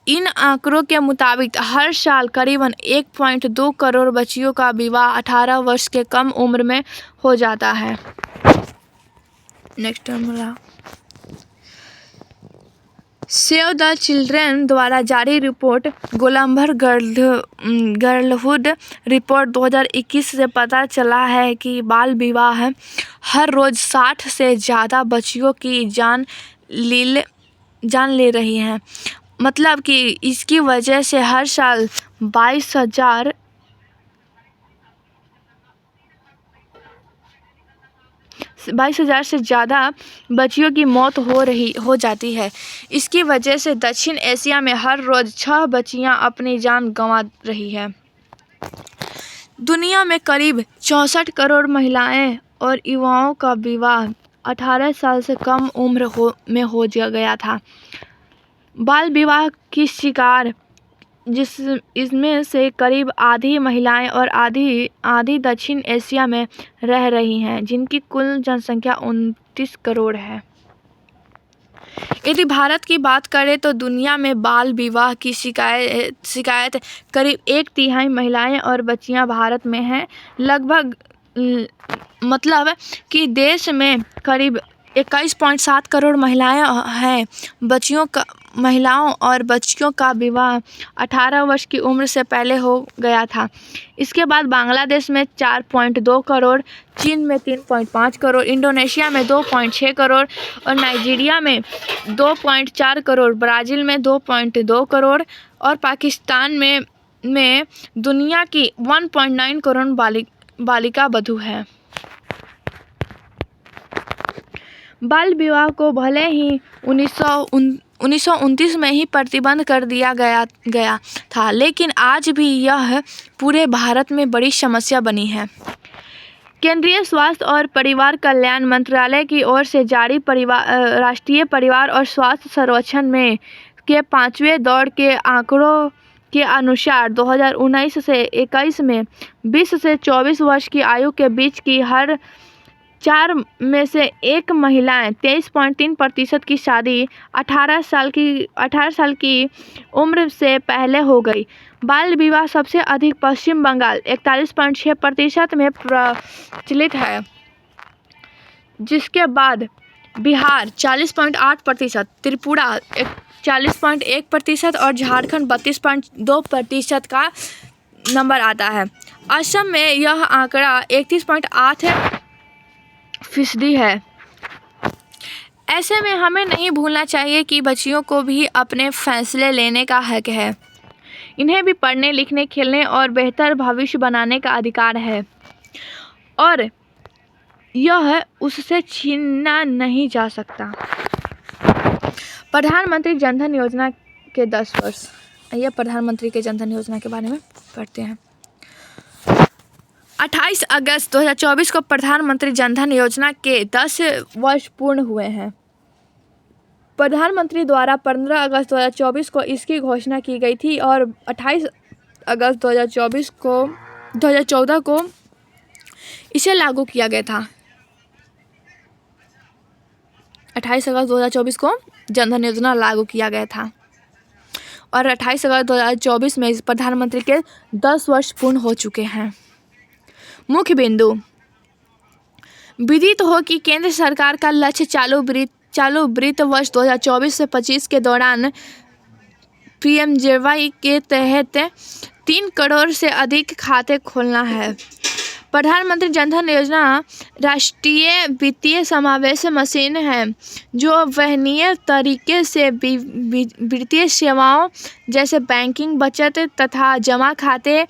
इन आंकड़ों के मुताबिक हर साल करीबन 1.2 करोड़ बच्चियों का विवाह 18 वर्ष के कम उम्र में हो जाता है। नेक्स्ट सेव द चिल्ड्रेन द्वारा जारी रिपोर्ट गोलंबर गर्लहुड रिपोर्ट 2021 से पता चला है कि बाल विवाह हर रोज 60 से ज़्यादा बच्चियों की जान ले रही है। मतलब कि इसकी वजह से हर साल 22,000 से ज़्यादा बच्चियों की मौत हो जाती है। इसकी वजह से दक्षिण एशिया में हर रोज़ 6 बच्चियां अपनी जान गंवा रही है। दुनिया में करीब 64 करोड़ महिलाएं और युवाओं का विवाह 18 साल से कम उम्र में हो गया था। बाल विवाह की शिकार इसमें से करीब आधी महिलाएं और आधी दक्षिण एशिया में रह रही हैं, जिनकी कुल जनसंख्या 29 करोड़ है। यदि भारत की बात करें तो दुनिया में बाल विवाह की शिकायत करीब 1/3 महिलाएं और बच्चियां भारत में हैं। लगभग मतलब कि देश में करीब 21.7 करोड़ महिलाएं हैं। महिलाओं और बच्चियों का विवाह 18 वर्ष की उम्र से पहले हो गया था। इसके बाद बांग्लादेश में 4.2 करोड़, चीन में 3.5 करोड़, इंडोनेशिया में 2.6 करोड़ और नाइजीरिया में 2.4 करोड़, ब्राज़ील में 2.2 करोड़ और पाकिस्तान में दुनिया की 1.9 करोड़ बालिका वधू है। बाल विवाह को भले ही 1929 में ही प्रतिबंध कर दिया गया था, लेकिन आज भी यह पूरे भारत में बड़ी समस्या बनी है। केंद्रीय स्वास्थ्य और परिवार कल्याण मंत्रालय की ओर से जारी राष्ट्रीय परिवार और स्वास्थ्य सर्वेक्षण के 5वें दौर के आंकड़ों के अनुसार 2019 से 21 में 20 से 24 वर्ष की आयु के बीच की हर 4 में से 1 महिलाएं 23.3% की शादी 18 साल की उम्र से पहले हो गई। बाल विवाह सबसे अधिक पश्चिम बंगाल 41.6% में प्रचलित है, जिसके बाद बिहार 40.8%, त्रिपुरा 40.1% और झारखंड 32.2% का नंबर आता है। असम में यह आंकड़ा 31.8% है। ऐसे में हमें नहीं भूलना चाहिए कि बच्चियों को भी अपने फैसले लेने का हक है। इन्हें भी पढ़ने, लिखने, खेलने और बेहतर भविष्य बनाने का अधिकार है और यह उससे छीना नहीं जा सकता। प्रधानमंत्री जनधन योजना के 10 वर्ष। आइए प्रधानमंत्री के जनधन योजना के बारे में पढ़ते हैं। 28 अगस्त 2024 को प्रधानमंत्री जनधन योजना के 10 वर्ष पूर्ण हुए हैं। प्रधानमंत्री द्वारा 15 अगस्त 2024 को इसकी घोषणा की गई थी और 28 अगस्त 2014 को इसे लागू किया गया था। 28 अगस्त 2024 को जनधन योजना लागू किया गया था और 28 अगस्त 2024 में इस प्रधानमंत्री के 10 वर्ष पूर्ण हो चुके हैं। मुख्य बिंदु। विदित हो कि केंद्र सरकार का लक्ष्य चालू वित्त वर्ष 2024 से 25 के दौरान पीएमजेवाई के तहत 3 करोड़ से अधिक खाते खोलना है। प्रधानमंत्री जनधन योजना राष्ट्रीय वित्तीय समावेश मशीन है जो वहनीय तरीके से वित्तीय सेवाओं जैसे बैंकिंग, बचत तथा जमा खाते,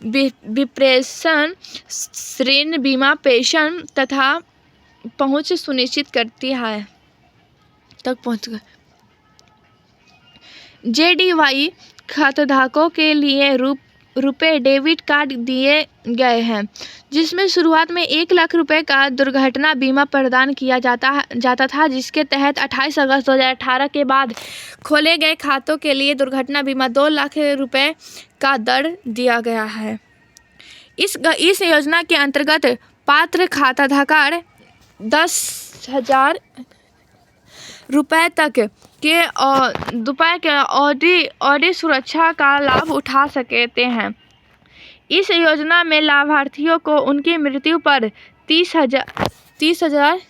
विप्रेषण, ऋण, बीमा, पेंशन तथा पहुंच सुनिश्चित करती है तक पहुंच गए। जेडीवाई खाताधारकों के लिए रुपए डेबिट कार्ड दिए गए हैं, जिसमें शुरुआत में 1 लाख रुपए का दुर्घटना बीमा प्रदान किया जाता था, जिसके तहत 28 अगस्त 2018 के बाद खोले गए खातों के लिए दुर्घटना बीमा 2 लाख रुपए का दर दिया गया है। इस योजना के अंतर्गत पात्र खाताधारक 10,000 रुपए तक के ऑडी सुरक्षा का लाभ उठा सकते हैं। इस योजना में लाभार्थियों को उनकी मृत्यु पर 30,000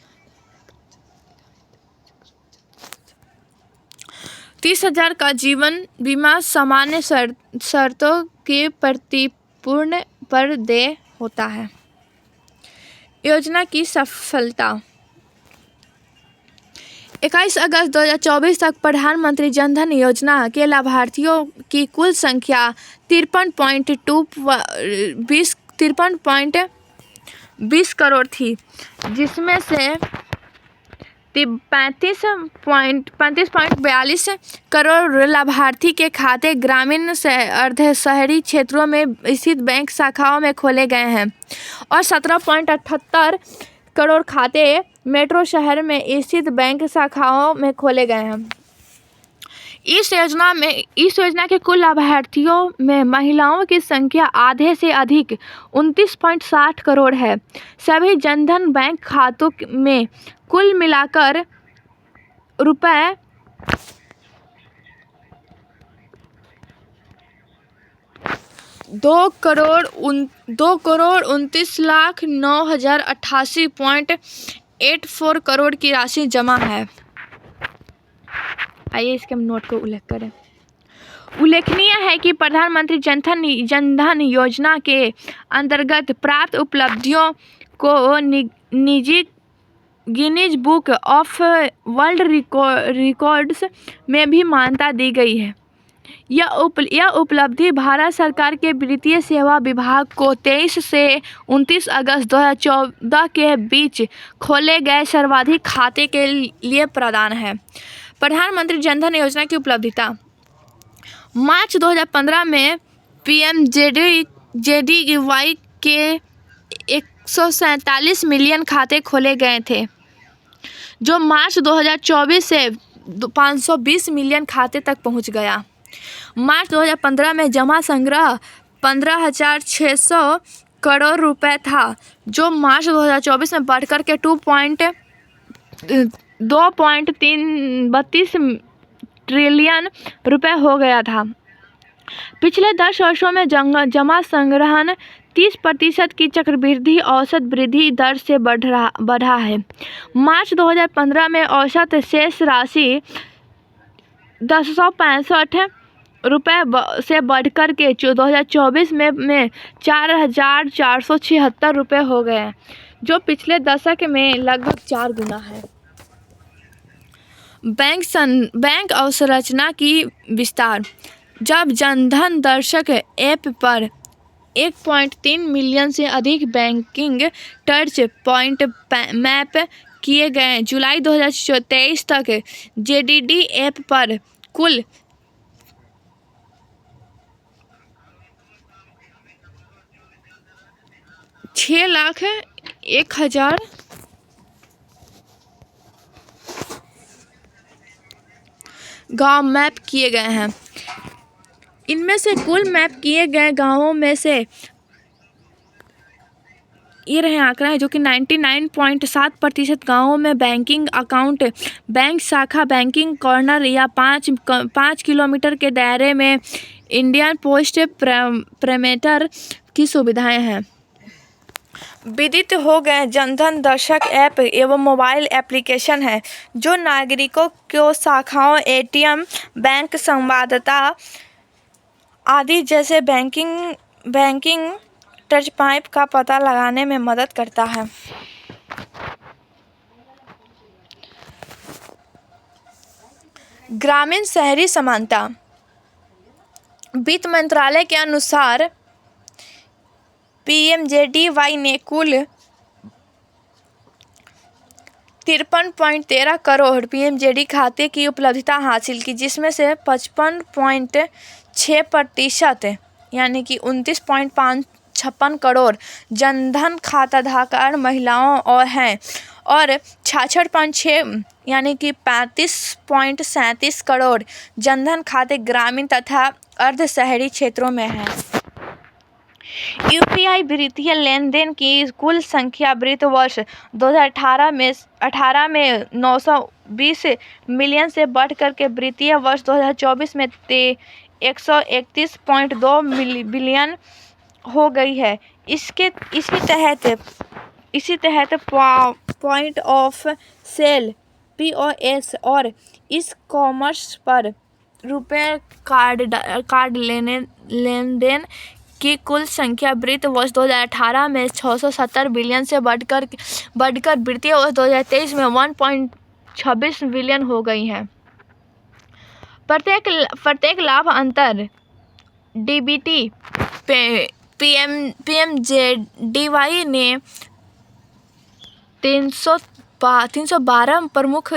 30,000 का जीवन बीमा सामान्य शर्तों के प्रतिपूर्ण पर देय होता है। योजना की सफलता। 21 अगस्त 2024 तक प्रधानमंत्री जनधन योजना के लाभार्थियों की कुल संख्या 53.20 करोड़ थी, जिसमें से 35.42 करोड़ लाभार्थी के खाते ग्रामीण अर्ध शहरी क्षेत्रों में स्थित बैंक शाखाओं में खोले गए हैं और 17.78 करोड़ खाते मेट्रो शहर में स्थित बैंक शाखाओं में खोले गए हैं। इस योजना के कुल लाभार्थियों में महिलाओं की संख्या आधे से अधिक 29.60 करोड़ है। सभी जनधन बैंक खातों में कुल मिलाकर रुपए 2,29,09,088.84 करोड़ की राशि जमा है। आइए इसके नोट को उल्लेख करें। उल्लेखनीय है कि प्रधानमंत्री जनधन योजना के अंतर्गत प्राप्त उपलब्धियों को Guinness book of world records में भी मान्यता दी गई है। यह उपलब्धि भारत सरकार के वित्तीय सेवा विभाग को 23 से 29 अगस्त 2014 के बीच खोले गए सर्वाधिक खाते के लिए प्रदान है। प्रधानमंत्री जनधन योजना की उपलब्धिता। मार्च 2015 में पीएमजेडीवाई के 147 मिलियन खाते खोले गए थे, जो मार्च 2024 से 520 मिलियन खाते तक पहुंच गया। मार्च 2015 में जमा संग्रह 15,600 करोड़ रुपए था, जो मार्च 2024 में बढ़कर के 2.32 ट्रिलियन रुपए हो गया था। पिछले 10 वर्षों में जमा संग्रहण 30% की चक्रवृद्धि औसत वृद्धि दर से बढ़ा है। मार्च 2015 में औसत शेष राशि 1065 रुपए से बढ़कर के 2024 में 4,476 रुपए हो गए, जो पिछले दशक में लगभग 4 गुना है। बैंक अवसंरचना की विस्तार। जब जनधन दर्शक ऐप पर 1.3 मिलियन से अधिक बैंकिंग टच पॉइंट मैप किए गए। जुलाई 2023 तक जेडीडी ऐप पर कुल 6,01,000 गांव मैप किए गए हैं। इनमें से कुल मैप किए गए गांवों में से ये रहे आंकड़ा है, जो कि 99.7% गांवों में बैंकिंग अकाउंट, बैंक शाखा, बैंकिंग कॉर्नर या 5 किलोमीटर के दायरे में इंडियन पोस्ट पेमेंट की सुविधाएं हैं। विदित हो गए जनधन दर्शक ऐप एवं मोबाइल एप्लीकेशन है, जो नागरिकों को शाखाओं, एटीएम, बैंक संवाददाता आदि जैसे बैंकिंग टच पॉइंट का पता लगाने में मदद करता है। ग्रामीण शहरी समानता। वित्त मंत्रालय के अनुसार पीएमजेडीवाई ने कुल 53.13 करोड़ पीएमजेडी खाते की उपलब्धता हासिल की, जिसमें से 55.6% यानी कि 29.56 करोड़ जनधन खाताधारक महिलाओं और हैं और 66.6 यानी कि 35.37 करोड़ जनधन खाते ग्रामीण तथा अर्ध शहरी क्षेत्रों में हैं। यूपीआई वित्तीय लेन देन की कुल संख्या वित्त वर्ष 2018 में 920 मिलियन से बढ़कर के वित्तीय वर्ष 2024 में 131.2 बिलियन हो गई है। इसी तहत पॉइंट ऑफ सेल (POS) और ई कॉमर्स पर रुपये कार्ड लेन देन की कुल संख्या वित्त वर्ष 2018 में 670 बिलियन से बढ़कर वित्तीय वर्ष 2023 में 1.26 बिलियन हो गई है। प्रत्येक लाभ अंतर डीबीटी पीएमजेडीवाई ने 312 प्रमुख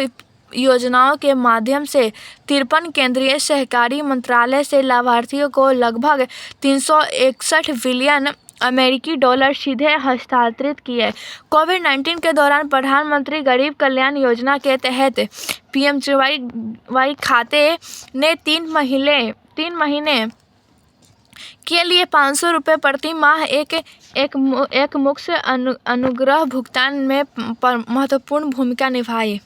योजनाओं के माध्यम से 53 केंद्रीय सहकारी मंत्रालय से लाभार्थियों को लगभग 361 बिलियन अमेरिकी डॉलर सीधे हस्तांतरित किए। कोविड-19 के दौरान प्रधानमंत्री गरीब कल्याण योजना के तहत पीएमजेडीवाई खाते ने 3 महीने के लिए 500 रुपये प्रति माह एक मुफ्त अनुग्रह भुगतान में महत्वपूर्ण भूमिका निभाई,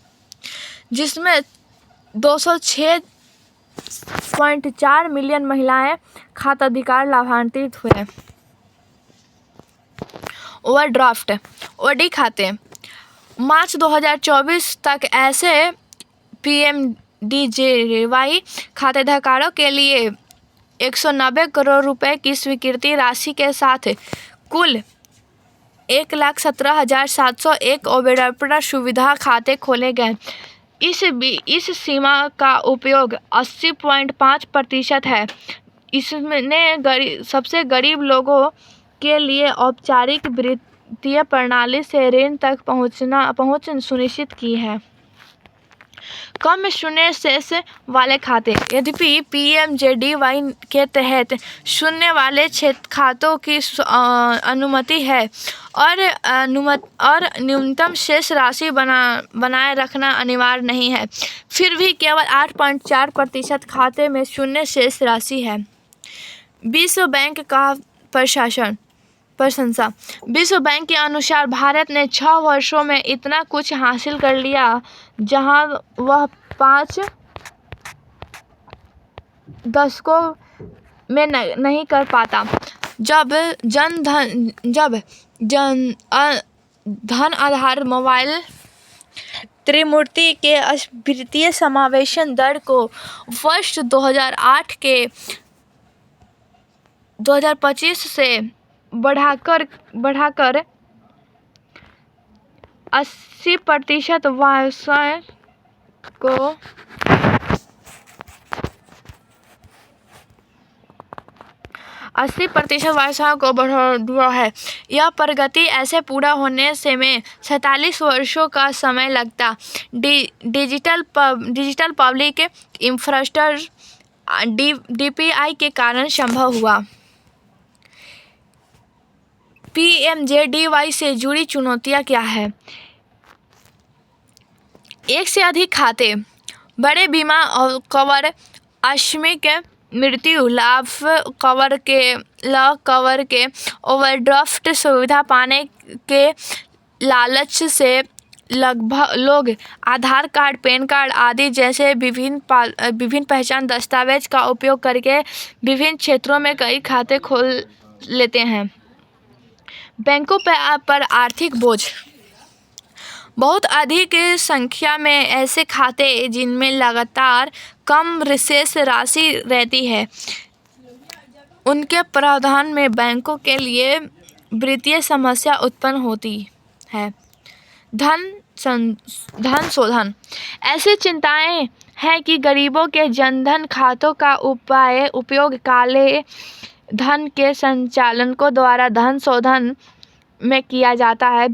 जिसमें 206.4 मिलियन महिलाएं खाताधारक लाभान्वित हुए। ओवरड्राफ्ट ओडी खाते मार्च 2024 तक ऐसे पीएमजेडीवाई खातेधारकों के लिए 190 करोड़ रुपए की स्वीकृति राशि के साथ कुल 1,17,701 ओवरड्राफ्ट सुविधा खाते खोले गए। इस सीमा का उपयोग 80.5% है। इसने सबसे गरीब लोगों के लिए औपचारिक वित्तीय प्रणाली से ऋण तक पहुंच सुनिश्चित की है। कम शून्य शेष वाले खाते यद्यपि पीएमजेडीवाई के तहत शून्य वाले खातों की अनुमति है और न्यूनतम शेष राशि बनाए रखना अनिवार्य नहीं है, फिर भी केवल 8.4% खाते में शून्य शेष राशि है। विश्व बैंक का प्रशंसा। विश्व बैंक के अनुसार भारत ने 6 वर्षों में इतना कुछ हासिल कर लिया जहां वह 5 दशकों में नहीं कर पाता। जब धन आधार मोबाइल त्रिमूर्ति के वित्तीय समावेशन दर को वर्ष 2025 से बढ़ाकर 80% व्यवसाय को बढ़ा दिया है। यह प्रगति ऐसे पूरा होने से में 47 वर्षों का समय लगता डिजिटल पब्लिक इंफ्रास्ट्रक्चर डीपीआई के कारण संभव हुआ। पीएमजेडीवाई से जुड़ी चुनौतियां क्या है? एक से अधिक खाते, बड़े बीमा कवर, आकस्मिक मृत्यु लाभ कवर के ओवरड्राफ्ट सुविधा पाने के लालच से लोग आधार कार्ड, पैन कार्ड आदि जैसे विभिन्न पहचान दस्तावेज का उपयोग करके विभिन्न क्षेत्रों में कई खाते खोल लेते हैं। बैंकों पर आर्थिक बोझ। बहुत अधिक संख्या में ऐसे खाते जिनमें लगातार कम शेष राशि रहती है, उनके प्रावधान में बैंकों के लिए वित्तीय समस्या उत्पन्न होती है। धन शोधन। ऐसी चिंताएं हैं कि गरीबों के जनधन खातों का उपयोग काले धन के संचालकों द्वारा धन शोधन में किया जाता है।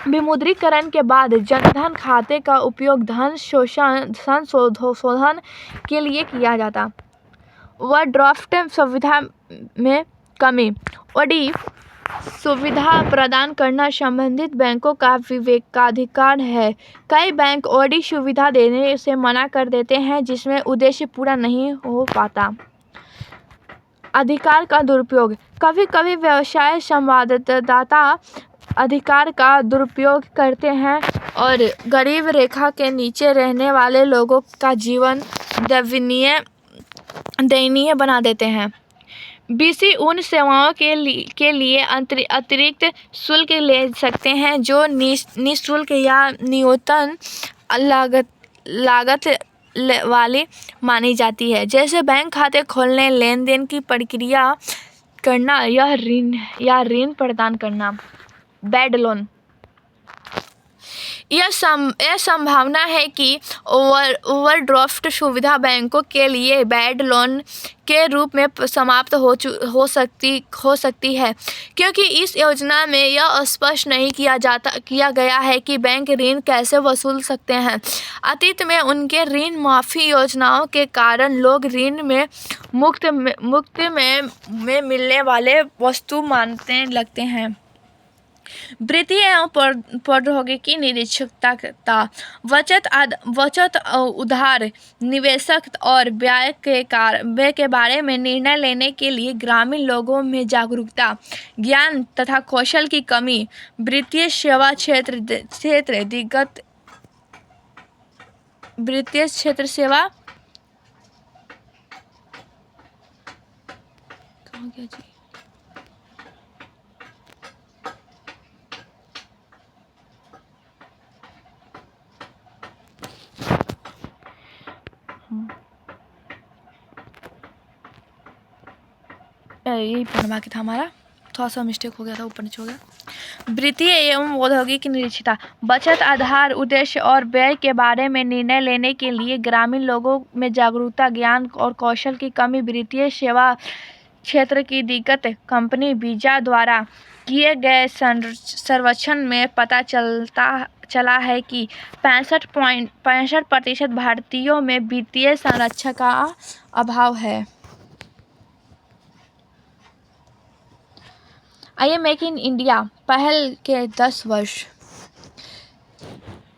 विमुद्रीकरण के बाद जनधन खाते का उपयोग धन शोधन के लिए किया जाता। ओवरड्राफ्ट सुविधा में कमी। ओडी सुविधा प्रदान करना संबंधित बैंकों का विवेकाधिकार है। कई बैंक ओडी सुविधा देने से मना कर देते हैं जिसमें उद्देश्य पूरा नहीं हो पाता। अधिकार का दुरुपयोग। कभी-कभी व्यवसाय संवाददाता अधिकार का दुरुपयोग करते हैं और गरीब रेखा के नीचे रहने वाले लोगों का जीवन दयनीय बना देते हैं। बीसी उन सेवाओं के लिए अतिरिक्त शुल्क ले सकते हैं जो निःशुल्क या न्यूनतम वाली मानी जाती है, जैसे बैंक खाते खोलने, लेन देन की प्रक्रिया करना या ऋण प्रदान करना। Bad loan. यह संभावना है कि ओवरड्राफ्ट सुविधा बैंकों के लिए बैड लोन के रूप में समाप्त हो सकती है, क्योंकि इस योजना में यह स्पष्ट नहीं किया गया है कि बैंक ऋण कैसे वसूल सकते हैं। अतीत में उनके ऋण माफी योजनाओं के कारण लोग ऋण में मुफ्त में मिलने वाले वस्तु मानने लगते हैं। वित्तीय एवं प्रौद्योगिकी निरक्षरता। बचत, उधार, निवेश और व्यय के बारे में निर्णय लेने के लिए ग्रामीण लोगों में जागरूकता, ज्ञान तथा कौशल की कमी। वित्तीय सेवा सेवा कहाँ गया जी? यही पढ़वा के था हमारा, थोड़ा सा मिस्टेक हो गया था, ऊपर नीचे हो गया। वित्तीय एवं औद्योगिक निरक्षरता। बचत, आधार, उद्देश्य और व्यय के बारे में निर्णय लेने के लिए ग्रामीण लोगों में जागरूकता, ज्ञान और कौशल की कमी। वित्तीय सेवा क्षेत्र की दिक्कत। कंपनी वीजा द्वारा किए गए सर्वेक्षण में पता चला है कि 65% भारतीयों में वित्तीय संरक्षण का अभाव है। आइए मेक इन इंडिया पहल के 10 वर्ष।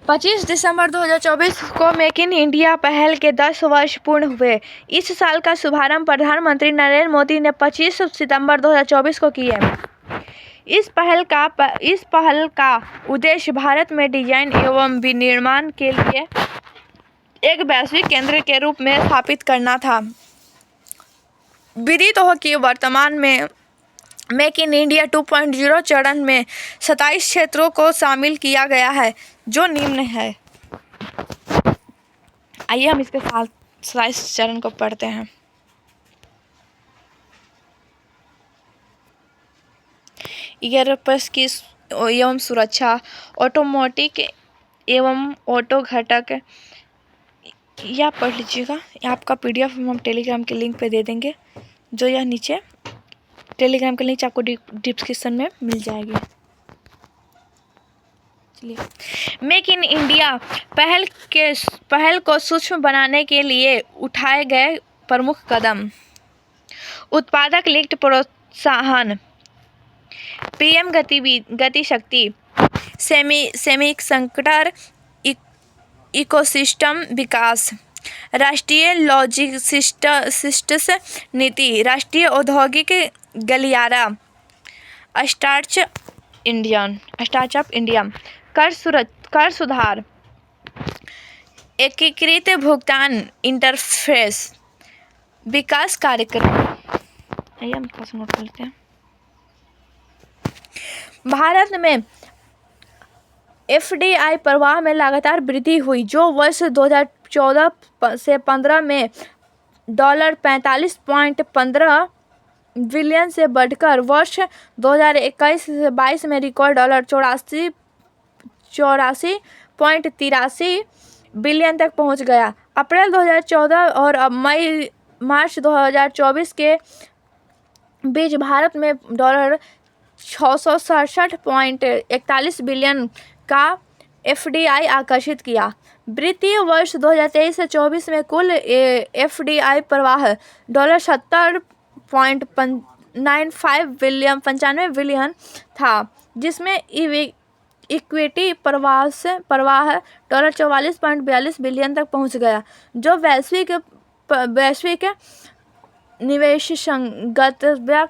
25 दिसंबर 2024 को मेक इन इंडिया पहल के 10 वर्ष पूर्ण हुए। इस साल का शुभारंभ प्रधानमंत्री नरेंद्र मोदी ने 25 सितंबर 2024 को किया। इस पहल का उद्देश्य भारत में डिजाइन एवं विनिर्माण के लिए एक वैश्विक केंद्र के रूप में स्थापित करना था। विदित हो कि वर्तमान में मेक इन इंडिया 2.0 चरण में 27 क्षेत्रों को शामिल किया गया है, जो निम्न है। आइए हम इसके साथ 27 चरण को पढ़ते हैं। एयरबस की एवं सुरक्षा, ऑटोमोटिव एवं ऑटो घटक, या पढ़ लीजिएगा। आपका PDF हम टेलीग्राम के लिंक पे दे देंगे, जो यह नीचे टेलीग्राम के लिंक आपको डिस्क्रिप्शन में मिल जाएगी। चलिए, मेक इन इंडिया पहल को सूक्ष्म बनाने के लिए उठाए गए प्रमुख कदम। उत्पादक लिंक्ड प्रोत्साहन, PM गति शक्ति, सेमीकंडक्टर इकोसिस्टम विकास, राष्ट्रीय लॉजिस्टिक्स नीति, राष्ट्रीय औद्योगिक गलियारा, स्टार्टअप इंडिया, कर सुधार, एकीकृत भुगतान इंटरफेस, विकास कार्यक्रम। आइए हम थोड़ा सा नोट कर लेते हैं। भारत में FDI प्रवाह में लगातार वृद्धि हुई, जो वर्ष 2014 से 15 में $45.15 बिलियन से बढ़कर वर्ष 2021 से 22 में रिकॉर्ड $84.83 बिलियन तक पहुंच गया। अप्रैल 2014 और अब मार्च 2024 के बीच भारत में $667.41 बिलियन का FDI आकर्षित किया। वित्तीय वर्ष 2023 से 24 में कुल FDI प्रवाह $70.95 बिलियन था, जिसमें इक्विटी प्रवाह $44.42 बिलियन तक पहुंच गया, जो वैश्विक निवेश गंतव्य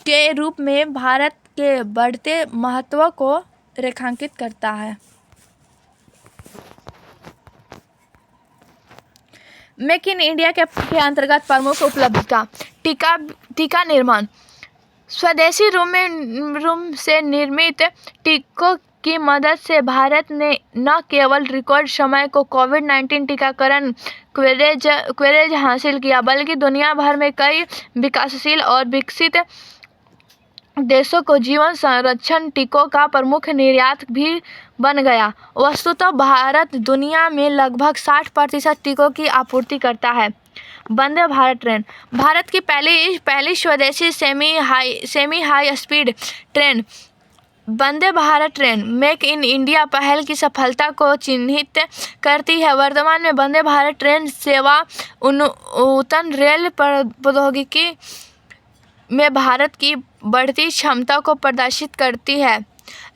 के रूप में भारत के बढ़ते महत्व को रेखांकित करता है। मेक इन इंडिया के अंतर्गत प्रमुख उपलब्धियां। टीका निर्माण। स्वदेशी रूम से निर्मित टीकों की मदद से भारत ने न केवल रिकॉर्ड समय को कोविड-19 टीकाकरण कवरेज हासिल किया, बल्कि दुनिया भर में कई विकासशील और विकसित देशों को जीवन संरक्षण टीकों का प्रमुख निर्यातक भी बन गया। वस्तुतः भारत दुनिया में लगभग 60% टीकों की आपूर्ति करता है। वंदे भारत ट्रेन भारत की पहली स्वदेशी semi high speed train Vande Bharat train make in India पहल की सफलता को चिन्हित करती है। वर्तमान में वंदे भारत ट्रेन सेवा उन्नत रेल प्रौद्योगिकी में भारत की बढ़ती क्षमता को प्रदर्शित करती है।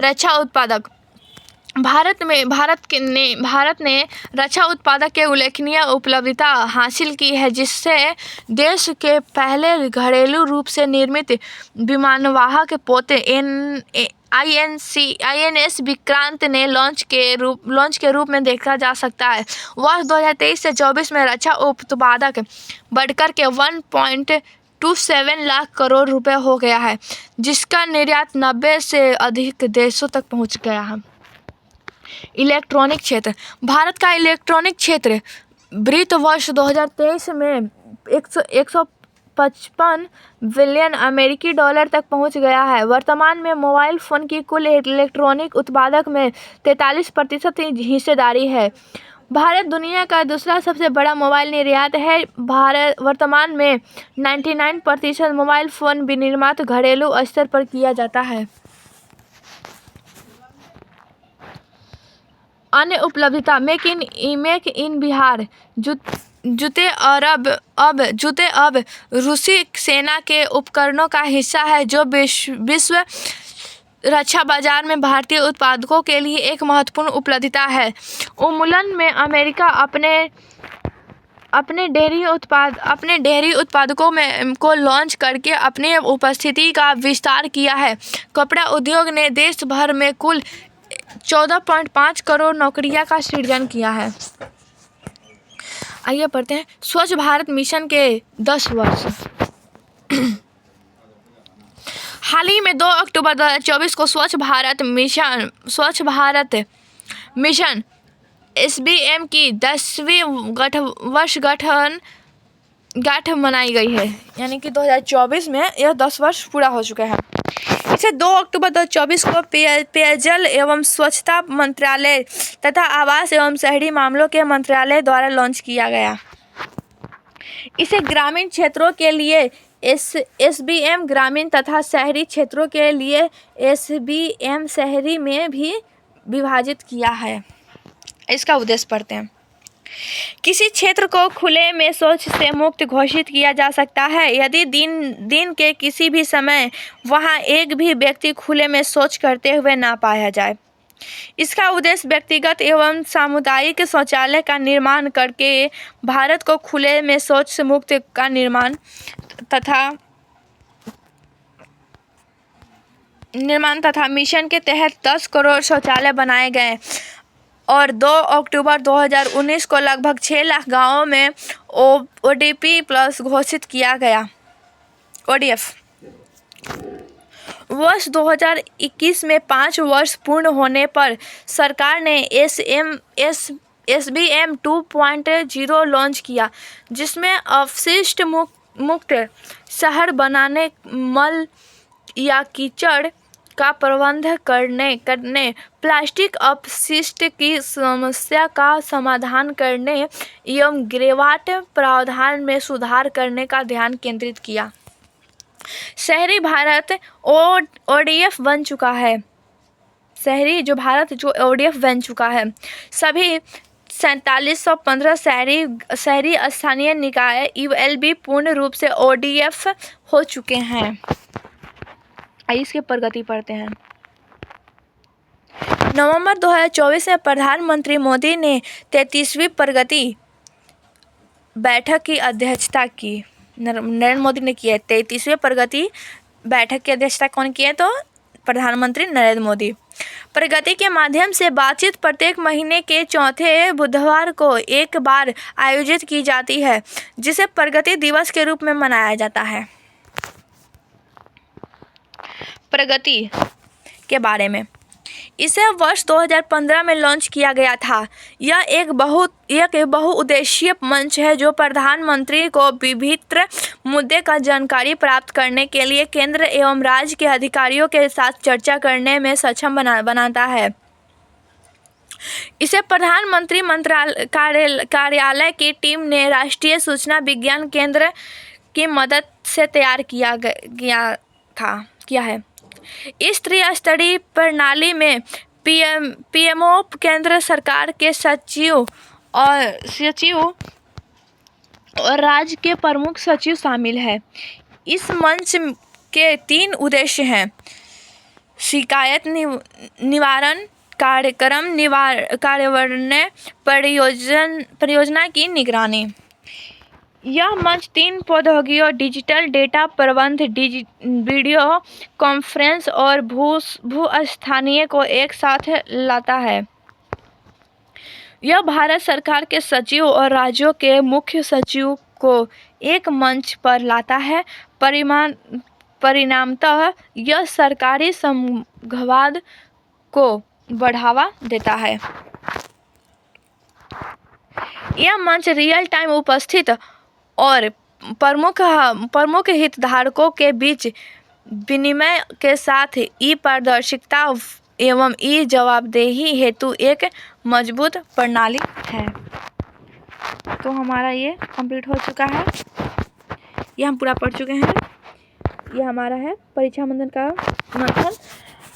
रक्षा उत्पादक भारत ने रक्षा उत्पादक के उल्लेखनीय उपलब्धता हासिल की है, जिससे देश के पहले घरेलू रूप से निर्मित विमानवाहक पोत INS विक्रांत ने लॉन्च के रूप में देखा जा सकता है। वर्ष 2023 से 24 में रक्षा उत्पादक बढ़कर के 1.27 लाख करोड़ रुपए हो गया है, जिसका निर्यात 90 से अधिक देशों तक पहुंच गया है। इलेक्ट्रॉनिक क्षेत्र भारत का इलेक्ट्रॉनिक क्षेत्र वित्त वर्ष 2023 में 155 बिलियन अमेरिकी डॉलर तक पहुंच गया है। वर्तमान में मोबाइल फोन की कुल इलेक्ट्रॉनिक उत्पादक में 43% हिस्सेदारी है। भारत दुनिया का दूसरा सबसे बड़ा मोबाइल निर्यातक है। वर्तमान में 99% मोबाइल फोन विनिर्माण घरेलू स्तर पर किया जाता है। अन्य उपलब्धता मेक इन बिहार जूते अब रूसी सेना के उपकरणों का हिस्सा है, जो विश्व रक्षा बाजार में भारतीय उत्पादकों के लिए एक महत्वपूर्ण उपलब्धता है। उन्मूलन में अमेरिका अपने डेयरी उत्पादकों को लॉन्च करके अपनी उपस्थिति का विस्तार किया है। कपड़ा उद्योग ने देश भर में कुल 14.5 करोड़ नौकरियों का सृजन किया है। आइए पढ़ते हैं स्वच्छ भारत मिशन के 10 वर्ष। हाल ही में 2 अक्टूबर 2024 को स्वच्छ भारत मिशन SBM की 10वीं वर्षगांठ मनाई गई है, यानी कि 2024 में यह 10 वर्ष पूरा हो चुका है। इसे 2 अक्टूबर 2024 को पेयजल एवं स्वच्छता मंत्रालय तथा आवास एवं शहरी मामलों के मंत्रालय द्वारा लॉन्च किया गया। इसे ग्रामीण क्षेत्रों के लिए SBM ग्रामीण तथा शहरी क्षेत्रों के लिए SBM शहरी में भी विभाजित किया है। इसका उद्देश्य पढ़ते हैं। किसी क्षेत्र को खुले में शौच से मुक्त घोषित किया जा सकता है यदि दिन के किसी भी समय वहां एक भी व्यक्ति खुले में शौच करते हुए ना पाया जाए। इसका उद्देश्य व्यक्तिगत एवं सामुदायिक शौचालय का निर्माण करके भारत को खुले में शौच से मुक्त का निर्माण तथा मिशन के तहत 10 करोड़ शौचालय बनाए गए और 2 अक्टूबर 2019 को लगभग 6 लाख गांवों में ODP प्लस घोषित किया गया। ODF वर्ष 2021 में 5 वर्ष पूर्ण होने पर सरकार ने SBM 2.0 लॉन्च किया, जिसमें अपशिष्ट मुक्त शहर बनाने, मल या कीचड़ का प्रबंधन करने, प्लास्टिक अपशिष्ट की समस्या का समाधान करने एवं ग्रेवाट प्रावधान में सुधार करने का ध्यान केंद्रित किया। शहरी भारत ODF बन चुका है। शहरी जो भारत जो ODF बन चुका है, सभी 4715 शहरी स्थानीय निकाय ULB पूर्ण रूप से ODF हो चुके हैं। आइए इसके प्रगति पढ़ते हैं। नवंबर 2024 में प्रधानमंत्री मोदी ने 33वीं प्रगति बैठक की अध्यक्षता की। नरेंद्र मोदी ने की है 33वीं प्रगति बैठक की अध्यक्षता। कौन की है? तो प्रधानमंत्री नरेंद्र मोदी। प्रगति के माध्यम से बातचीत प्रत्येक महीने के चौथे बुधवार को एक बार आयोजित की जाती है, जिसे प्रगति दिवस के रूप में मनाया जाता है। प्रगति के बारे में इसे वर्ष 2015 में लॉन्च किया गया था। यह एक बहुउद्देशीय मंच है जो प्रधानमंत्री को विभिन्न मुद्दे का जानकारी प्राप्त करने के लिए केंद्र एवं राज्य के अधिकारियों के साथ चर्चा करने में सक्षम बनाता है। इसे प्रधानमंत्री कार्यालय की टीम ने राष्ट्रीय सूचना विज्ञान केंद्र की मदद से तैयार किया है। इस त्रिस्तरीय प्रणाली में पीएमओ, केंद्र सरकार के सचिव और राज्य के प्रमुख सचिव शामिल हैं। इस मंच के 3 उद्देश्य हैं: शिकायत निवारण, कार्यक्रम कार्यान्वयन, परियोजना की निगरानी। यह मंच 3 प्रौद्योगिकियों डिजिटल डेटा प्रबंधन, वीडियो कॉन्फ्रेंस और भू-स्थानीय को एक साथ लाता है। यह भारत सरकार के सचिव और राज्यों के मुख्य सचिव को एक मंच पर लाता है। परिणामतः यह सरकारी संवाद को बढ़ावा देता है। यह मंच रियल टाइम उपस्थित और प्रमुख हितधारकों के बीच विनिमय के साथ पारदर्शिता एवं जवाबदेही हेतु एक मजबूत प्रणाली है। तो हमारा ये कंप्लीट हो चुका है। ये हम पूरा पढ़ चुके हैं। ये हमारा है परीक्षा मंथन का मंथन।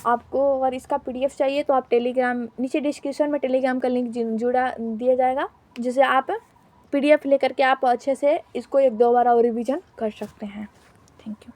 आपको अगर इसका PDF चाहिए तो आप टेलीग्राम, नीचे डिस्क्रिप्शन में टेलीग्राम का लिंक दिया जाएगा, जिसे आप PDF लेकर के आप अच्छे से इसको 1-2 बार और रिवीजन कर सकते हैं। Thank you.